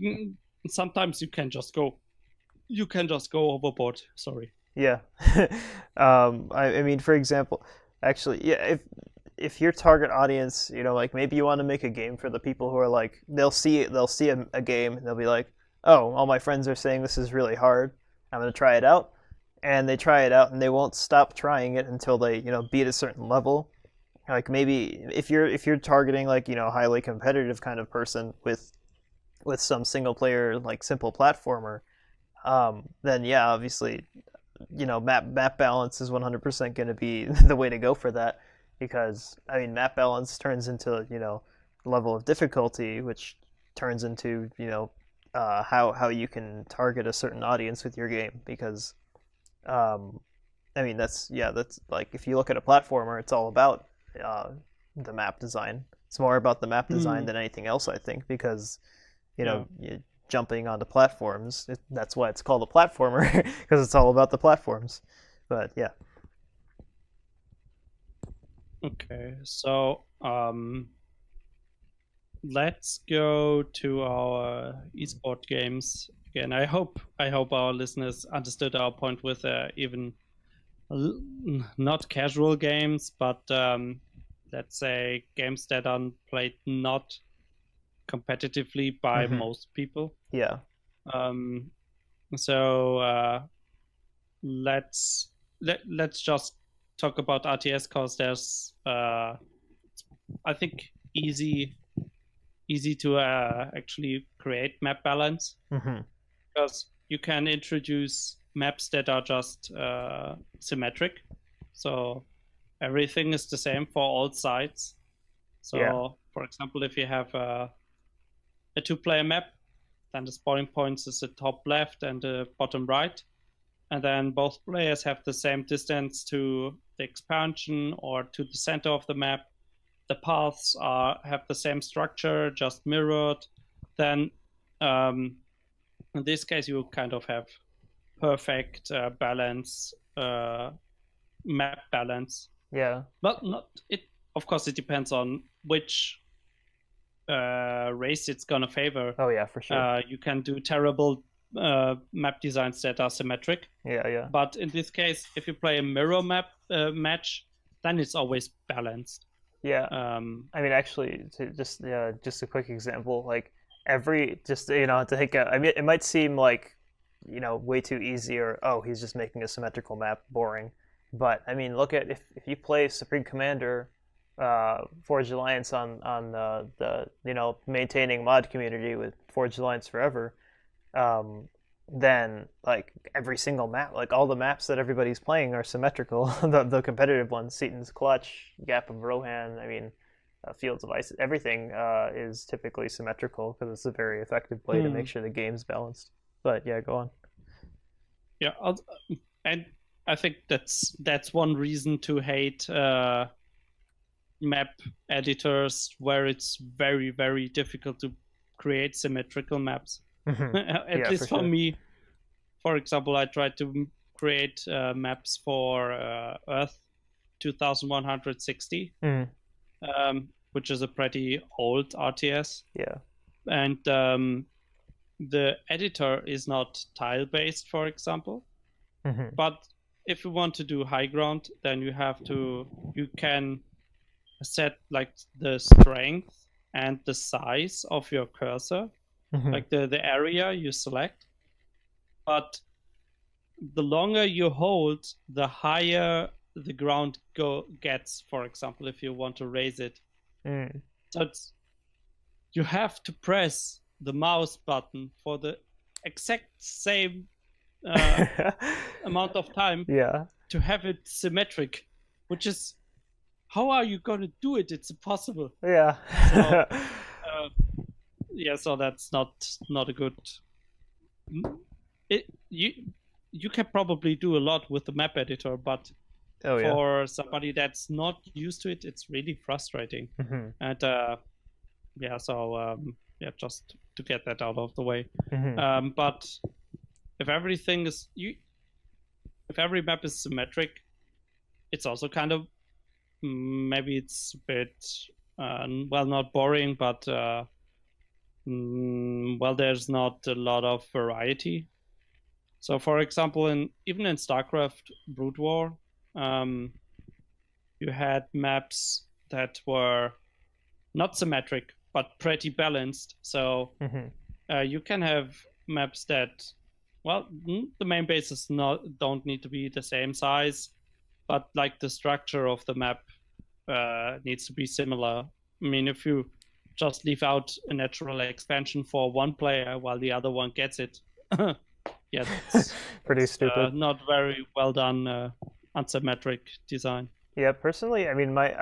mm, sometimes you can just go overboard. Sorry. Yeah. I mean, for example, actually, yeah, if your target audience, like maybe you want to make a game for the people who are like, they'll see a game and they'll be like, oh, all my friends are saying this is really hard. I'm gonna try it out, and they try it out and they won't stop trying it until they, beat a certain level. Like maybe if you're targeting like, highly competitive kind of person with some single player like simple platformer, then yeah, obviously, map balance is 100% going to be the way to go for that, because I mean map balance turns into, level of difficulty, which turns into, how you can target a certain audience with your game, because um, I mean that's like if you look at a platformer, it's all about uh, the map design. It's more about the map design Hmm. than anything else, I think, because Yeah. jumping onto platforms. That's why it's called a platformer, because it's all about the platforms. But yeah. Okay. So let's go to our esport games again. I hope our listeners understood our point with even not casual games, but let's say games that are played not competitively by Hmm. most people. Yeah. Um, so let's let's just talk about RTS because there's I think easy to actually create map balance, Hmm. because you can introduce maps that are just symmetric. So everything is the same for all sides. Yeah. So, for example, if you have a two-player map, then the spawning points is the top left and the bottom right, and then both players have the same distance to the expansion or to the center of the map. The paths have the same structure, just mirrored. Then, um, in this case, you kind of have perfect balance, map balance. Yeah. But not it. Of course, it depends on which race it's gonna favor. Oh yeah, for sure. You can do terrible map designs that are symmetric, Yeah. Yeah. but in this case, if you play a mirror map match, then it's always balanced. Yeah. Um, I mean, actually, just a quick example, like every just to take a, I mean, it might seem like way too easy, or oh, he's just making a symmetrical map boring, but I mean, look at if you play Supreme Commander, Forge Alliance on the maintaining mod community with Forge Alliance Forever, um, then like every single map, like all the maps that everybody's playing are symmetrical. The competitive ones, Seaton's Clutch, Gap of Rohan, I mean, Fields of Ice, everything is typically symmetrical because it's a very effective way to make hmm. sure the game's balanced. But yeah, go on. Yeah, and I think that's one reason to hate map editors where it's very difficult to create symmetrical maps. At Yeah, for least for sure. me, for example, I tried to create maps for Earth 2160, Mm. which is a pretty old RTS. Yeah. And the editor is not tile based, for example. Mm-hmm. But if you want to do high ground, then you can set like the strength and the size of your cursor, Mm-hmm. like the area you select. But the longer you hold, the higher the ground gets, for example, if you want to raise it. Mm. So you have to press the mouse button for the exact same amount of time Yeah. to have it symmetric, which is, how are you going to do it? It's impossible. Yeah. So yeah, so that's not a good. You can probably do a lot with the map editor, but Oh yeah. for somebody that's not used to it, it's really frustrating. Mm-hmm. And yeah, so yeah, just to get that out of the way. Mm-hmm. But if everything is if every map is symmetric, it's also kind of maybe it's a bit well, not boring, but well, there's not a lot of variety. So, for example, even in StarCraft Brood War, um, you had maps that were not symmetric but pretty balanced. So Mm-hmm. you can have maps that, well, the main bases don't need to be the same size, but like the structure of the map needs to be similar. I mean, if you just leave out a natural expansion for one player while the other one gets it, yeah, Pretty that's stupid. not very well done, unsymmetric design. Yeah, personally, I mean, my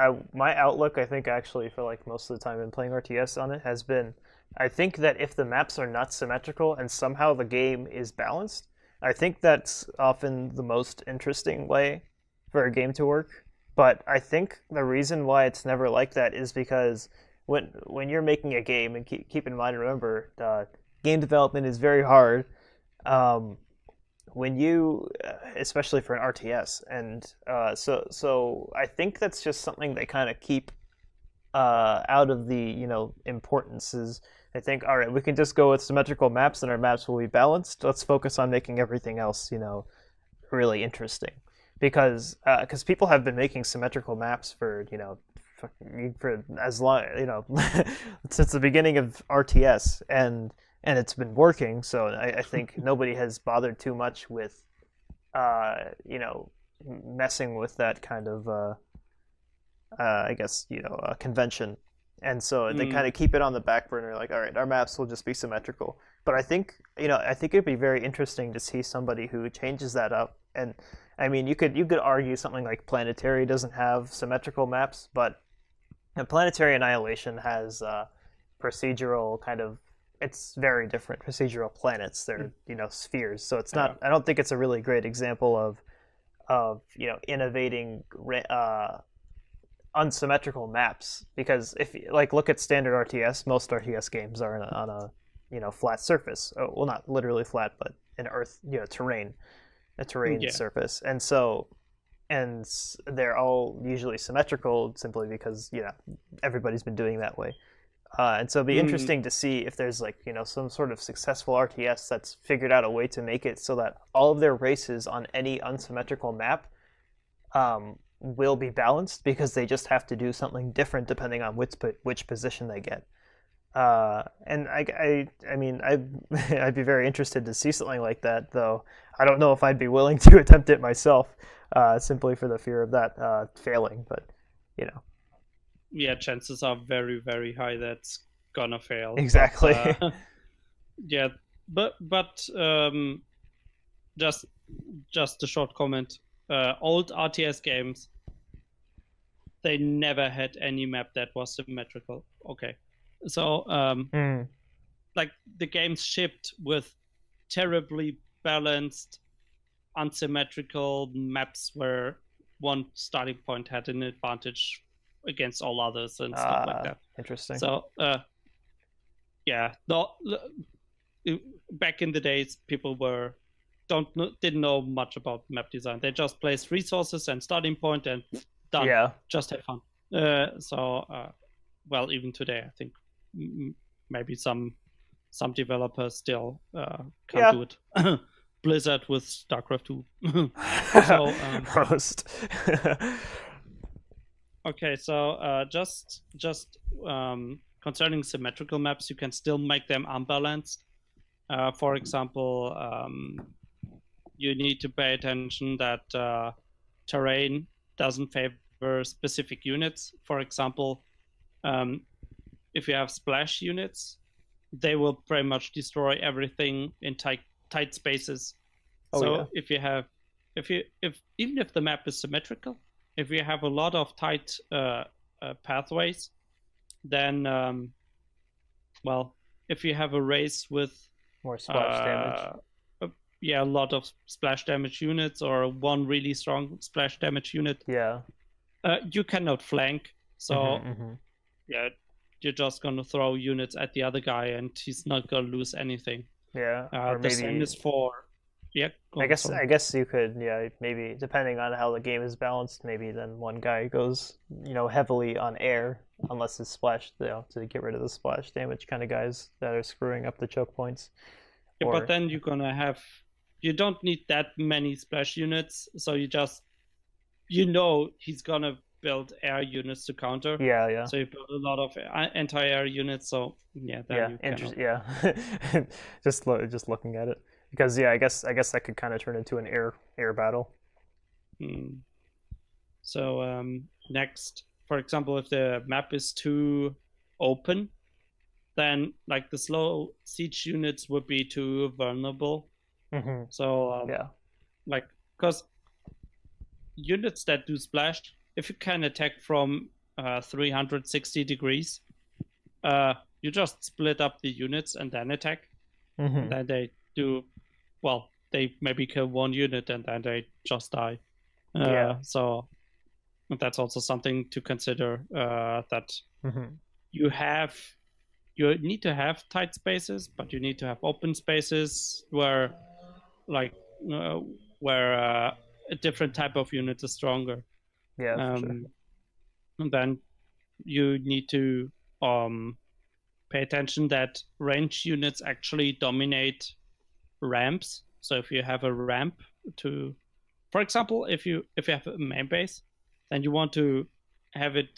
outlook, I think actually for like most of the time in playing RTS on it has been, I think that if the maps are not symmetrical and somehow the game is balanced, I think that's often the most interesting way for a game to work. But I think the reason why it's never like that is because when you're making a game, and keep in mind, remember, game development is very hard. Um, when you especially for an RTS, and so I think that's just something they kind of keep out of the importances. I think, all right, we can just go with symmetrical maps and our maps will be balanced. Let's focus on making everything else really interesting, because people have been making symmetrical maps for for as long since the beginning of RTS, and it's been working. So I think nobody has bothered too much with messing with that kind of I guess convention. And so they kind Mm, of keep it on the back burner, like, all right, our maps will just be symmetrical. But I think it'd be very interesting to see somebody who changes that up. And I mean, you could argue something like Planetary doesn't have symmetrical maps, but Planetary Annihilation has procedural kind of. It's very different procedural planets. They're spheres, so it's yeah. not. I don't think it's a really great example of innovating unsymmetrical maps, because if like look at standard RTS, most RTS games are on a flat surface. Oh, well, not literally flat, but an earth terrain, a terrain Yeah. surface, and they're all usually symmetrical simply because everybody's been doing that way. And so it'd be Mm, interesting to see if there's like some sort of successful RTS that's figured out a way to make it so that all of their races on any unsymmetrical map will be balanced, because they just have to do something different depending on which position they get. And I mean, I'd be very interested to see something like that, though I don't know if I'd be willing to attempt it myself, simply for the fear of that failing. But you know, yeah, chances are very, very high that's gonna fail. But exactly. yeah, but just just a short comment. Old RTS games, they never had any map that was symmetrical. Okay, so Mm. like the games shipped with terribly balanced, unsymmetrical maps where one starting point had an advantage against all others and stuff like that. Interesting. So yeah, back in the days, people were didn't know much about map design. They just placed resources and starting point and done. Yeah. Just have fun. Well, even today, I think maybe some developers still can't do it. Blizzard with StarCraft 2. So Roast. okay, so just concerning symmetrical maps, you can still make them unbalanced. For example, you need to pay attention that terrain doesn't favor specific units. For example, if you have splash units, they will pretty much destroy everything in tight spaces. So if you have, if even if the map is symmetrical, if you have a lot of tight pathways, then well, if you have a race with more splash damage, yeah, a lot of splash damage units or one really strong splash damage unit, you cannot flank. So yeah, you're just gonna throw units at the other guy, and he's not gonna lose anything. Yeah, or the same is for yeah. I guess you could, yeah, maybe depending on how the game is balanced, maybe then one guy goes, heavily on air, unless it's splash, to get rid of the splash damage kind of guys that are screwing up the choke points. Yeah, but then you're gonna have, you don't need that many splash units, so he's gonna build air units to counter. Yeah. So you build a lot of anti-air units. So yeah, then just looking at it. Because I guess that could kind of turn into an air battle. So next, for example, if the map is too open, then like the slow siege units would be too vulnerable. So like because units that do splash, if you can attack from 360 degrees, you just split up the units and then attack. And then they do. Well, they maybe kill one unit and then they just die. So that's also something to consider. That you need to have tight spaces, but you need to have open spaces where, a different type of unit is stronger. Yeah, for sure. And then you need to pay attention that range units actually dominate ramps. So if you have a ramp for example, if you have a main base, then you want to have a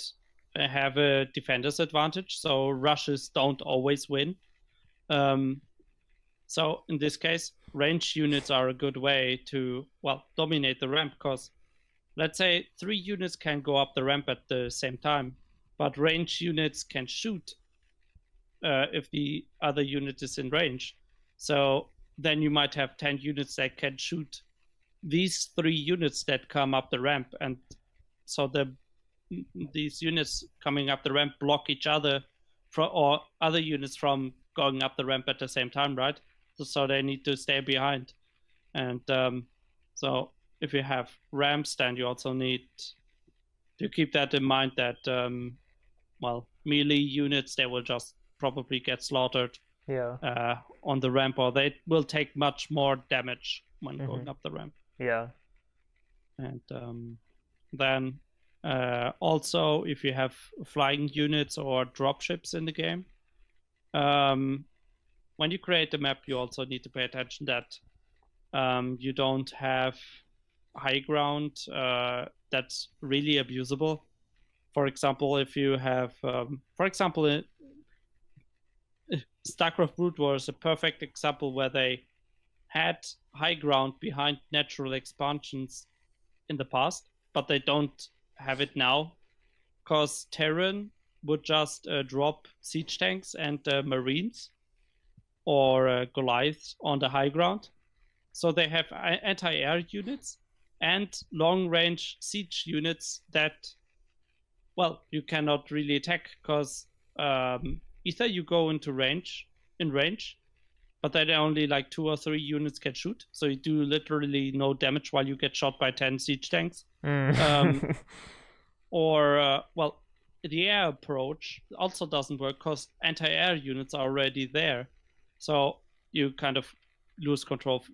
defender's advantage, so rushes don't always win. So in this case, range units are a good way to dominate the ramp, because let's say 3 units can go up the ramp at the same time, but range units can shoot if the other unit is in range. So then you might have 10 units that can shoot these 3 units that come up the ramp, and so these units coming up the ramp block each other or other units from going up the ramp at the same time, right? So they need to stay behind. And so if you have ramps, then you also need to keep that in mind, that melee units, they will just probably get slaughtered on the ramp, or they will take much more damage when going up the ramp. And then also, if you have flying units or dropships in the game, when you create the map, you also need to pay attention that you don't have high ground that's really abusable. For example, if you have, StarCraft Brood War is a perfect example where they had high ground behind natural expansions in the past, but they don't have it now, because Terran would just drop siege tanks and marines or Goliaths on the high ground. So they have anti-air units and long-range siege units that, you cannot really attack, because either you go into range, but then only like 2 or 3 units can shoot, so you do literally no damage while you get shot by 10 siege tanks. Or the air approach also doesn't work, because anti-air units are already there, so you kind of lose control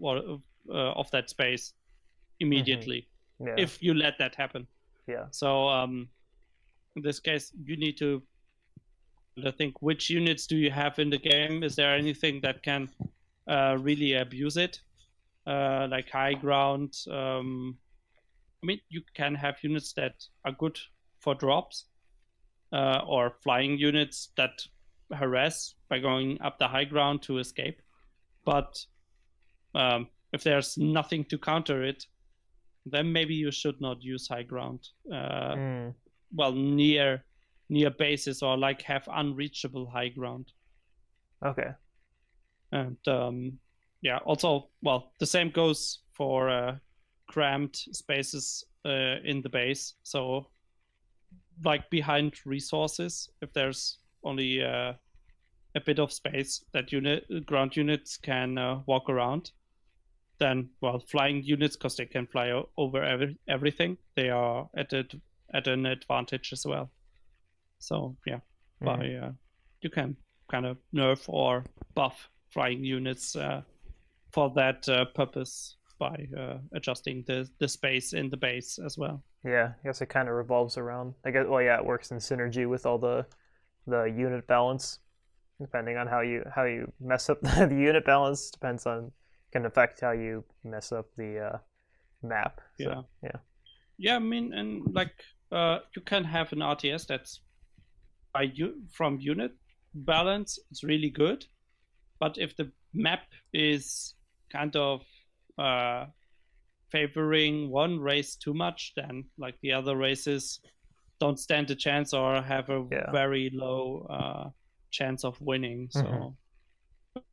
of that space immediately Yeah. if you let that happen. Yeah. So in this case, you need to think which units do you have in the game. Is there anything that can really abuse it, like high ground? I mean, you can have units that are good for drops, or flying units that harass by going up the high ground to escape. But if there's nothing to counter it, then maybe you should not use high ground. Well, near bases, or like have unreachable high ground. Okay. And yeah, also, well, the same goes for cramped spaces in the base. So like behind resources, if there's only a bit of space that ground units can walk around, then, well, flying units, because they can fly over everything, they are at an advantage as well. So yeah, you can kind of nerf or buff flying units for that purpose by adjusting the space in the base as well. Yeah, I guess it kind of revolves around. I guess, well, yeah, it works in synergy with all the unit balance. Depending on how you mess up the unit balance, depends on, can affect how you mess up the map. So, yeah. I mean, and like you can have an RTS that's from unit balance, it's really good. But if the map is kind of favoring one race too much, then like the other races don't stand a chance or have a very low chance of winning. So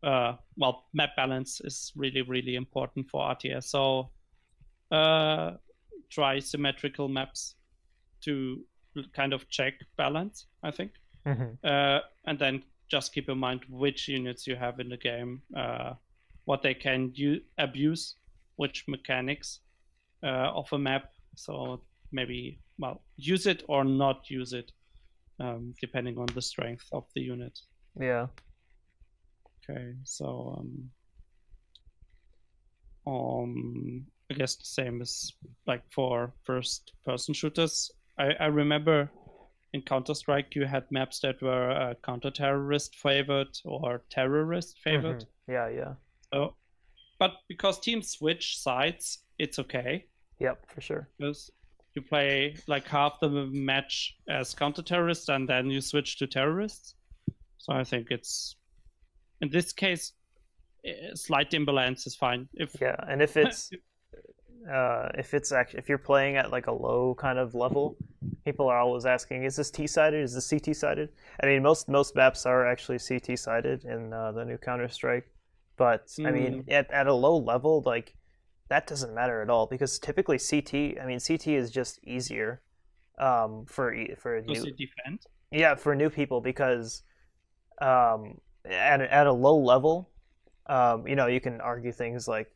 well, map balance is really, really important for RTS. So try symmetrical maps to kind of check balance, I think. And then just keep in mind which units you have in the game, what they can abuse, which mechanics of a map. So maybe, well, use it or not use it, depending on the strength of the unit. Yeah. Okay, so I guess the same as like for first-person shooters. I remember in Counter-Strike you had maps that were counter-terrorist favored or terrorist favored. Yeah. So, but because teams switch sides, it's okay. Yep, for sure. Because you play like half the match as counter-terrorists and then you switch to terrorists. So I think it's, in this case, slight imbalance is fine. And if it's if you're playing at like a low kind of level, people are always asking, is this T-sided? Is this CT-sided? I mean, most maps are actually CT-sided in the new Counter-Strike, but I mean, at a low level, like that doesn't matter at all, because typically CT is just easier for new defend. Yeah, for new people, because at a low level, you can argue things like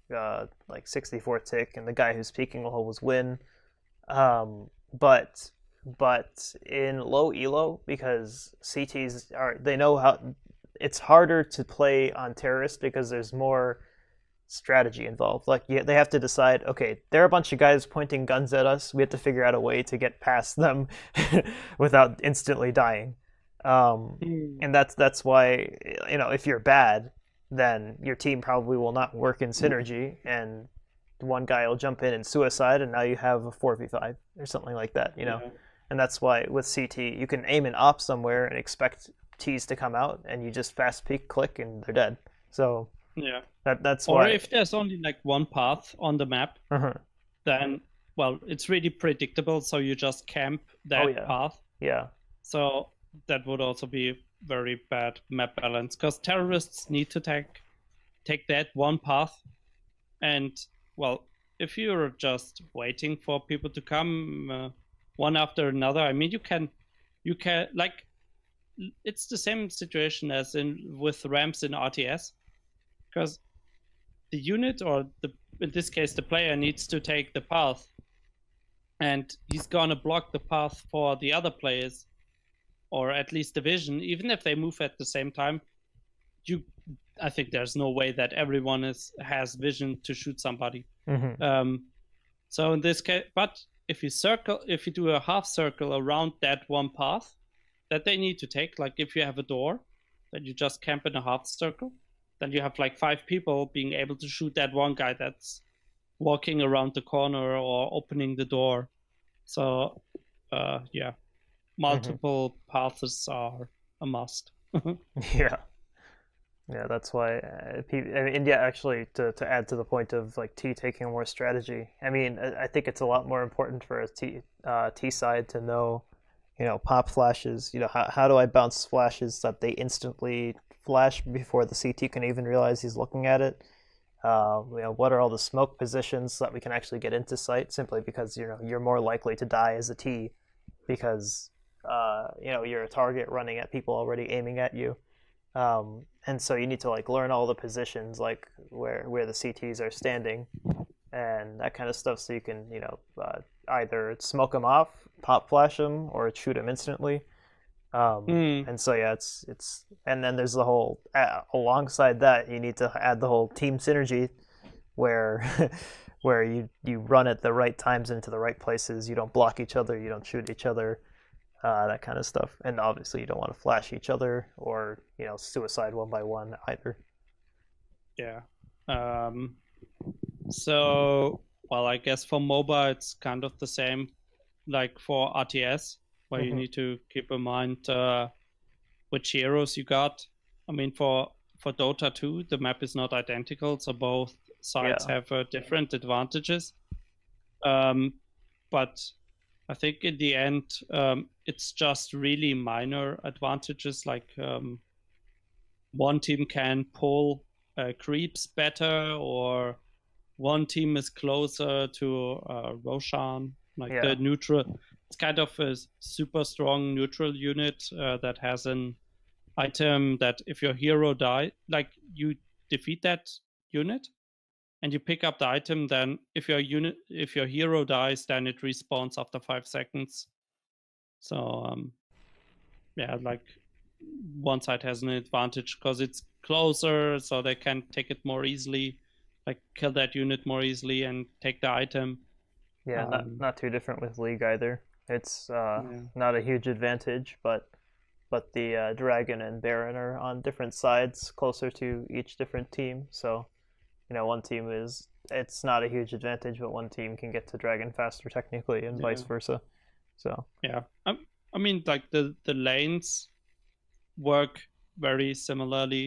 64 tick and the guy who's peeking will always win. But in low elo, because CTs they know how it's harder to play on terrorists because there's more strategy involved. Like they have to decide, okay, there are a bunch of guys pointing guns at us. We have to figure out a way to get past them without instantly dying. And that's why, if you're bad, then your team probably will not work in synergy, and one guy will jump in and suicide, and now you have a 4v5 or something like that, And that's why with CT, you can aim an op somewhere and expect Ts to come out, and you just fast peek, click, and they're dead. So that's why. Or if there's only like one path on the map, then, well, it's really predictable, so you just camp that path. Yeah. So that would also be very bad map balance, because terrorists need to take that one path, and, well, if you're just waiting for people to come one after another, I mean, you can like, it's the same situation as with ramps in RTS, because the unit, or in this case the player, needs to take the path, and he's gonna block the path for the other players, or at least the vision. Even if they move at the same time, you I think there's no way that everyone has vision to shoot somebody. Mm-hmm. So in this case, but if you do a half circle around that one path that they need to take, like if you have a door that you just camp in a half circle, then you have like 5 people being able to shoot that one guy that's walking around the corner or opening the door. So yeah, Mm-hmm. multiple paths are a must. Yeah. Yeah, that's why. I mean, yeah, actually, to add to the point of like T taking more strategy. I mean, I think it's a lot more important for a T side to know, pop flashes. How do I bounce flashes that they instantly flash before the CT can even realize he's looking at it? What are all the smoke positions so that we can actually get into sight? Simply because you're more likely to die as a T because you're a target running at people already aiming at you. And so you need to like learn all the positions, like where the CTs are standing, and that kind of stuff, so you can either smoke them off, pop flash them, or shoot them instantly. Mm, And so yeah, it's and then there's the whole alongside that you need to add the whole team synergy, where where you run at the right times into the right places. You don't block each other. You don't shoot each other. That kind of stuff. And obviously, you don't want to flash each other or suicide one by one either. yeah. Um, so, well, I guess for MOBA, it's kind of the same like for RTS, where you Mm-hmm. need to keep in mind which heroes you got. I mean, for Dota 2, the map is not identical, so both sides Yeah. have different advantages. But I think in the end, it's just really minor advantages. Like one team can pull creeps better, or one team is closer to Roshan, like Yeah. the neutral. It's kind of a super strong neutral unit that has an item that if your hero die, like you defeat that unit and you pick up the item, then if your hero dies, then it respawns after 5 seconds. So yeah, like one side has an advantage because it's closer, so they can take it more easily, like kill that unit more easily and take the item. Yeah. Not too different with League either. It's Yeah, not a huge advantage, but the Dragon and Baron are on different sides, closer to each different team. So one team it's not a huge advantage, but one team can get to Dragon faster technically, and vice yeah, versa. So yeah. I mean, like the lanes work very similarly.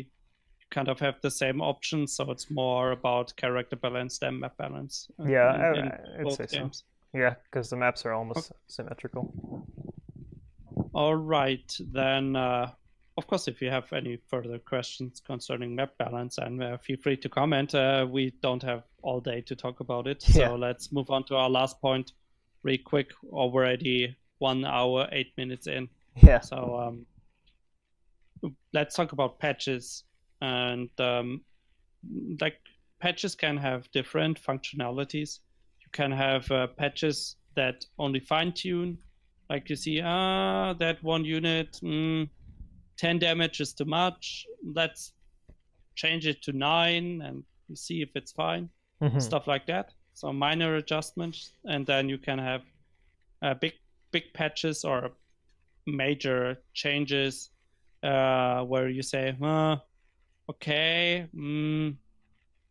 You kind of have the same options, so it's more about character balance than map balance yeah, in I'd say both so. games. Yeah, because the maps are almost symmetrical. All right, then. Of course, if you have any further questions concerning map balance, and feel free to comment. We don't have all day to talk about it, Yeah. so let's move on to our last point, real quick. Already 1 hour 8 minutes in, Yeah. so let's talk about patches. And like patches can have different functionalities. You can have patches that only fine tune, like you see, that one unit, 10 damage is too much. Let's change it to 9 and see if it's fine. Mm-hmm. Stuff like that. So minor adjustments, and then you can have big patches or major changes where you say, okay,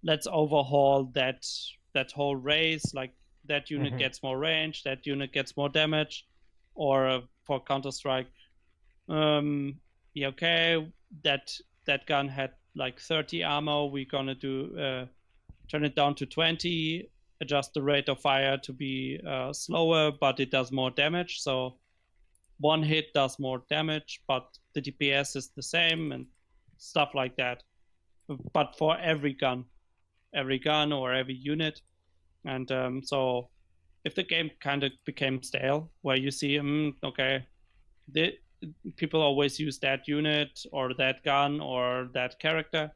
let's overhaul that whole race. Like that unit Mm-hmm. gets more range, that unit gets more damage, or for Counter Strike, yeah, okay, that gun had like 30 ammo. We're gonna do turn it down to 20, adjust the rate of fire to be slower, but it does more damage. So one hit does more damage, but the DPS is the same and stuff like that. But for every gun or every unit. And so if the game kind of became stale, where you see, okay, the, people always use that unit or that gun or that character,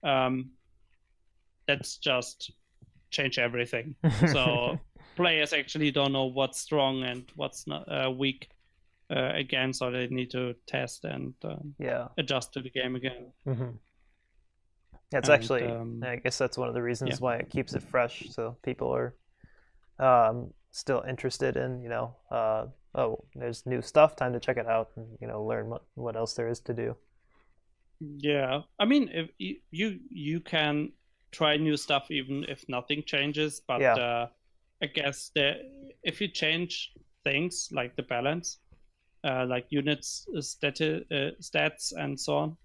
um, let's just change everything. So players actually don't know what's strong and what's not, weak again, so they need to test and Yeah. adjust to the game again. Mm-hmm. It's And actually, I guess that's one of the yeah, reasons why it keeps it fresh, so people are still interested in, oh, there's new stuff, time to check it out and, learn what else there is to do. yeah. I mean, if you can try new stuff even if nothing changes, but Yeah. I guess that if you change things like the balance, like units, stats, and so on,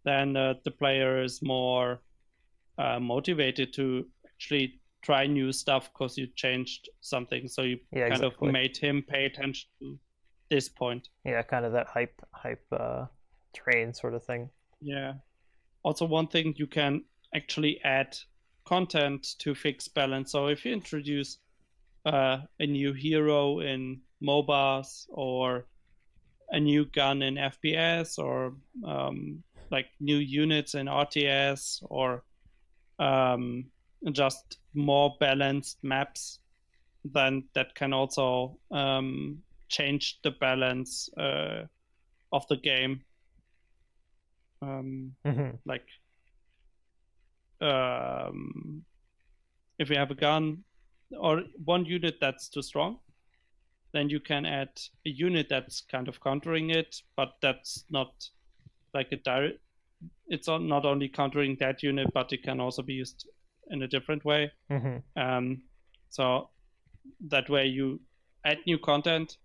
then the player is more motivated to actually try new stuff because you changed something. So you Yeah, kind of exactly. made him pay attention to this point. Yeah, kind of that hype train sort of thing. Yeah. Also, one thing you can actually add content to fix balance. So if you introduce a new hero in MOBAs or a new gun in FPS or like new units in RTS or um, just more balanced maps, then that can also change the balance of the game. Hmm. Like um, if you have a gun or one unit that's too strong, then you can add a unit that's kind of countering it, but that's not like a direct. It's not only countering that unit, but it can also be used in a different way. Hmm. Um, so that way you add new content,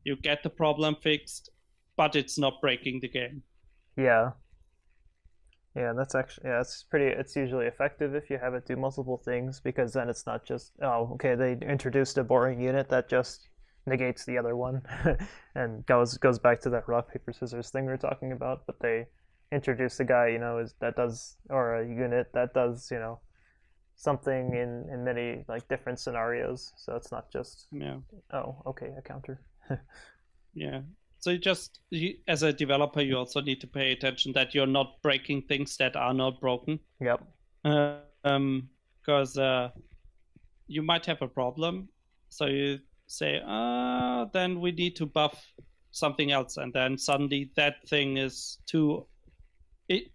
you get the problem fixed, but it's not breaking the game. Yeah. Yeah, that's actually, yeah, it's usually effective if you have it do multiple things, because then it's not just, oh, okay, they introduced a boring unit that just negates the other one and goes back to that rock paper scissors thing we are talking about, but they introduce a guy, is that does, or a unit that does, something in many like different scenarios, so it's not just, Yeah, oh, okay, a counter. yeah. So as a developer, you also need to pay attention that you're not breaking things that are not broken. Yep. Because you might have a problem. So you say, then we need to buff something else, and then suddenly that thing is too. It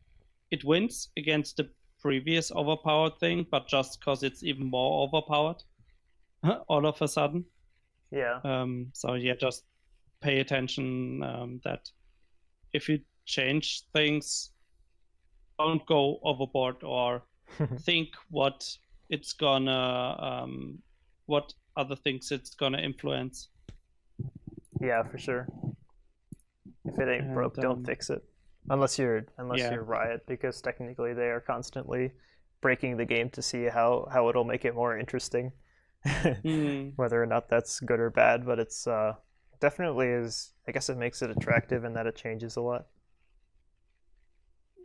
it wins against the previous overpowered thing, but just because it's even more overpowered, all of a sudden. Yeah. So yeah, just pay attention that if you change things, don't go overboard or think it's gonna what other things it's gonna influence. Yeah, for sure. If it ain't And broke, don't fix it. Unless you're yeah, Riot, because technically they are constantly breaking the game to see how it'll make it more interesting. mm, Whether or not that's good or bad, but it's definitely is. I guess it makes it attractive in that it changes a lot.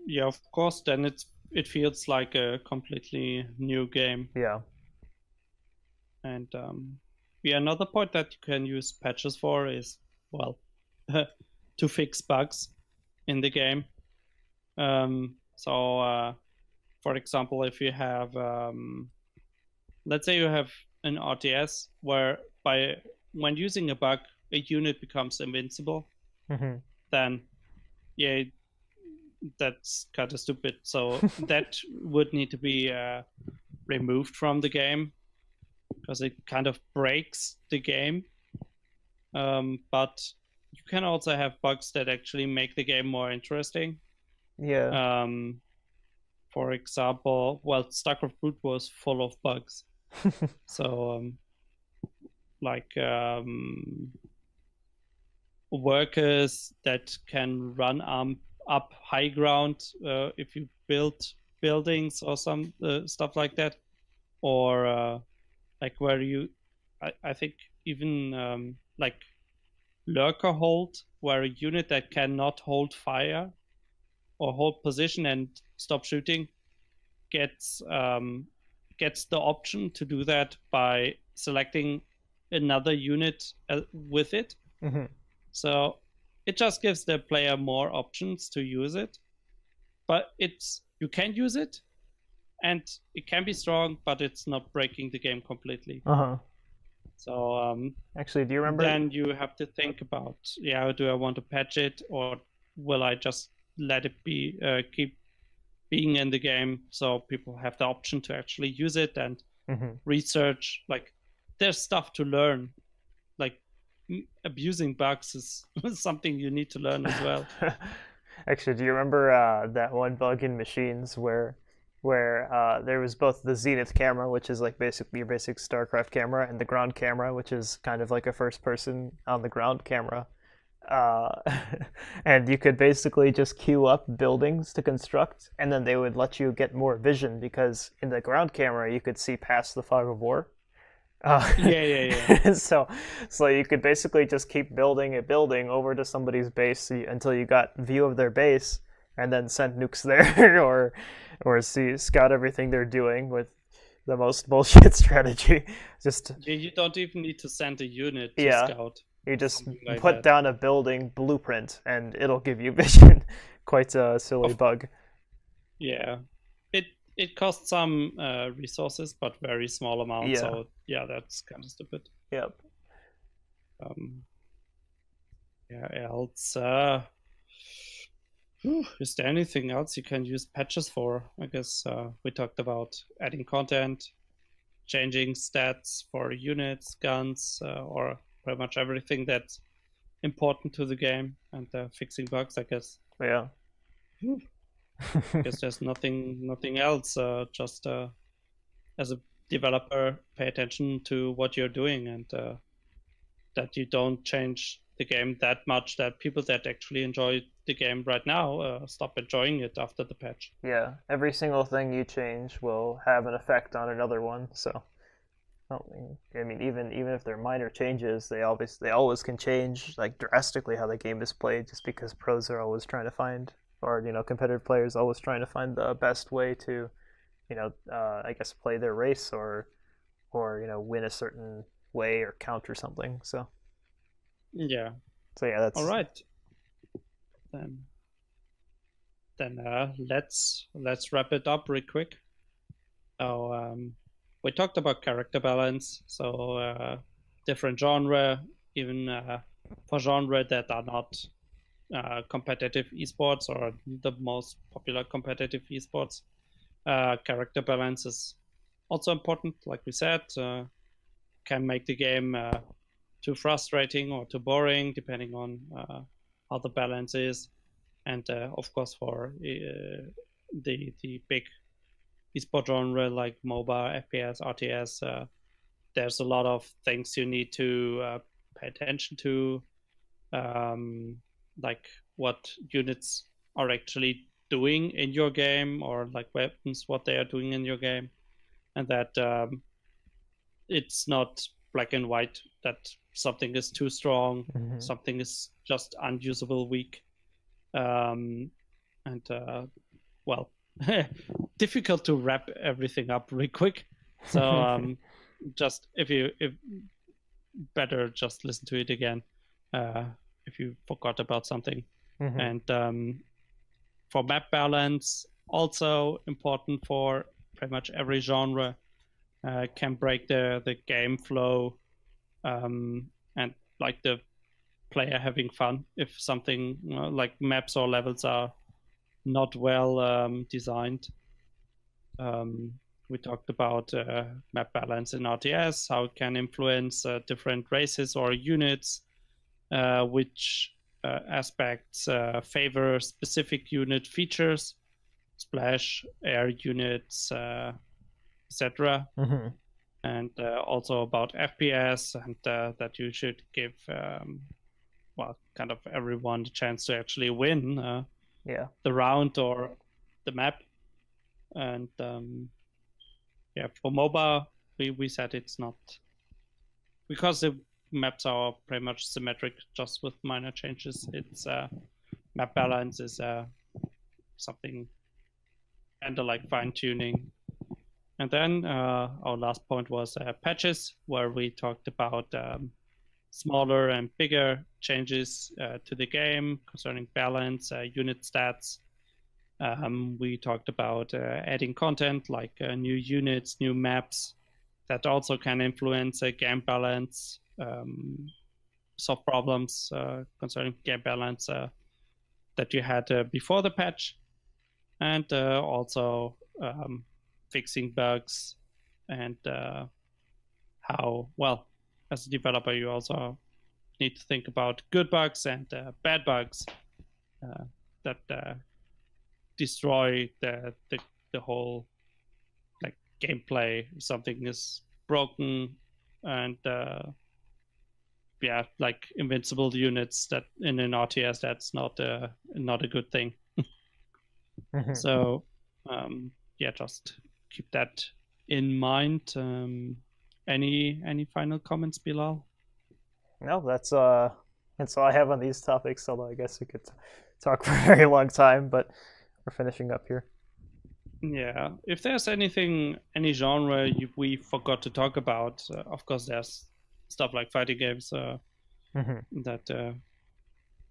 yeah, of course. Then it feels like a completely new game. Yeah. And yeah, another point that you can use patches for is well to fix bugs in the game. So for example, if you have let's say you have an RTS where by when using a bug a unit becomes invincible, Hmm. then yeah, that's kind of stupid. So that would need to be removed from the game because it kind of breaks the game. But you can also have bugs that actually make the game more interesting. Yeah. Um, for example, well, StarCraft Brute was full of bugs. So like workers that can run up high ground if you build buildings or some stuff like that, or like where I think even like lurker hold, where a unit that cannot hold fire or hold position and stop shooting gets gets the option to do that by selecting another unit with it. Hmm. So it just gives the player more options to use it. But you can use it and it can be strong, but it's not breaking the game completely. Uh-huh. So Actually, do you remember? then you have to think about, yeah, do I want to patch it or will I just let it be keep being in the game, so people have the option to actually use it and Hmm. research. Like, there's stuff to learn. Like, abusing bugs is something you need to learn as well. Actually, do you remember that one bug in Machines where there was both the zenith camera, which is like basically your basic StarCraft camera, and the ground camera, which is kind of like a first person on the ground camera. Uh, and you could basically just queue up buildings to construct, and then they would let you get more vision because in the ground camera you could see past the fog of war. Yeah, yeah, yeah. So, so you could basically just keep building a building over to somebody's base until you got view of their base, and then send nukes there, or see scout everything they're doing with the most bullshit strategy. Just You don't even need to send a unit to yeah, scout you or just something like put that. down a building blueprint, and it'll give you vision. Quite a silly Of bug. Yeah, it it costs some resources, but very small amounts. Yeah. So yeah, that's kind of stupid. Yep. Um, yeah, else. Is there anything else you can use patches for? I guess we talked about adding content, changing stats for units, guns, or pretty much everything that's important to the game, and fixing bugs. I guess. Yeah. Guess there's nothing else. Just as a developer, pay attention to what you're doing, and that you don't change the game that much that people that actually enjoy the game right now stop enjoying it after the patch. Yeah. Every single thing you change will have an effect on another one. So, I mean, even if they're minor changes, they always can change like drastically how the game is played, just because pros are always trying to find, or competitive players always trying to find the best way to, I guess play their race, or win a certain way or counter something. Yeah. So yeah, All that's right. Then let's wrap it up real quick. Oh, we talked about character balance, so different genre, even for genre that are not competitive esports or the most popular competitive esports. Character balance is also important, like we said. Can make the game too frustrating or too boring, depending on how the balance is. And of course, for the big esport genre like MOBA, FPS, RTS, there's a lot of things you need to pay attention to, um, like what units are actually doing in your game, or like weapons, what they are doing in your game, and that it's not black and white, that something is too strong, mm-hmm. something is just unusable weak. And well, difficult to wrap everything up really quick. So just if better just listen to it again uh, if you forgot about something. Mm-hmm. And for map balance, also important for pretty much every genre, can break the game flow, and like the player having fun if something like maps or levels are not well designed. We talked about map balance in RTS, how it can influence different races or units, which aspects favor specific unit features, splash, air units, etc. Mm-hmm. And also about FPS, and that you should give well, kind of everyone the chance to actually win Yeah. the round or the map. And yeah, for MOBA, we said it's not, because the maps are pretty much symmetric, just with minor changes. It's map balance is something kind of like fine tuning. And then our last point was patches, where we talked about smaller and bigger changes to the game concerning balance, unit stats. We talked about adding content like new units, new maps that also can influence game balance, solve problems concerning game balance that you had before the patch. and also fixing bugs and how, well, as a developer, you also need to think about good bugs and bad bugs that destroy the whole like gameplay. Something is broken, and yeah, like invincible units that in an RTS, that's not a good thing. Mhm. So yeah, just keep that in mind. Any final comments, Bilal? No, that's all I have on these topics. Although I guess we could talk for a very long time, but we're finishing up here. Yeah, if there's anything, any genre we forgot to talk about, of course, there's stuff like fighting games Hmm. that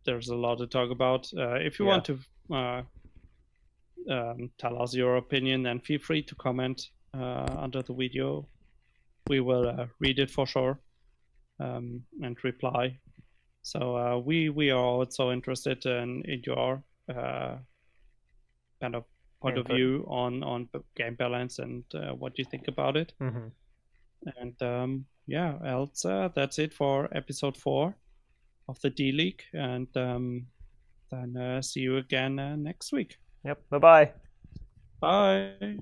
there's a lot to talk about. If you Yeah, want to uh, tell us your opinion, then feel free to comment under the video. We will read it for sure and reply. So we are also interested in your kind of point of input. view on game balance and what you think about it. Hmm. And yeah, else that's it for episode 4 of the D League, and then see you again next week. Yep. Bye bye. Bye.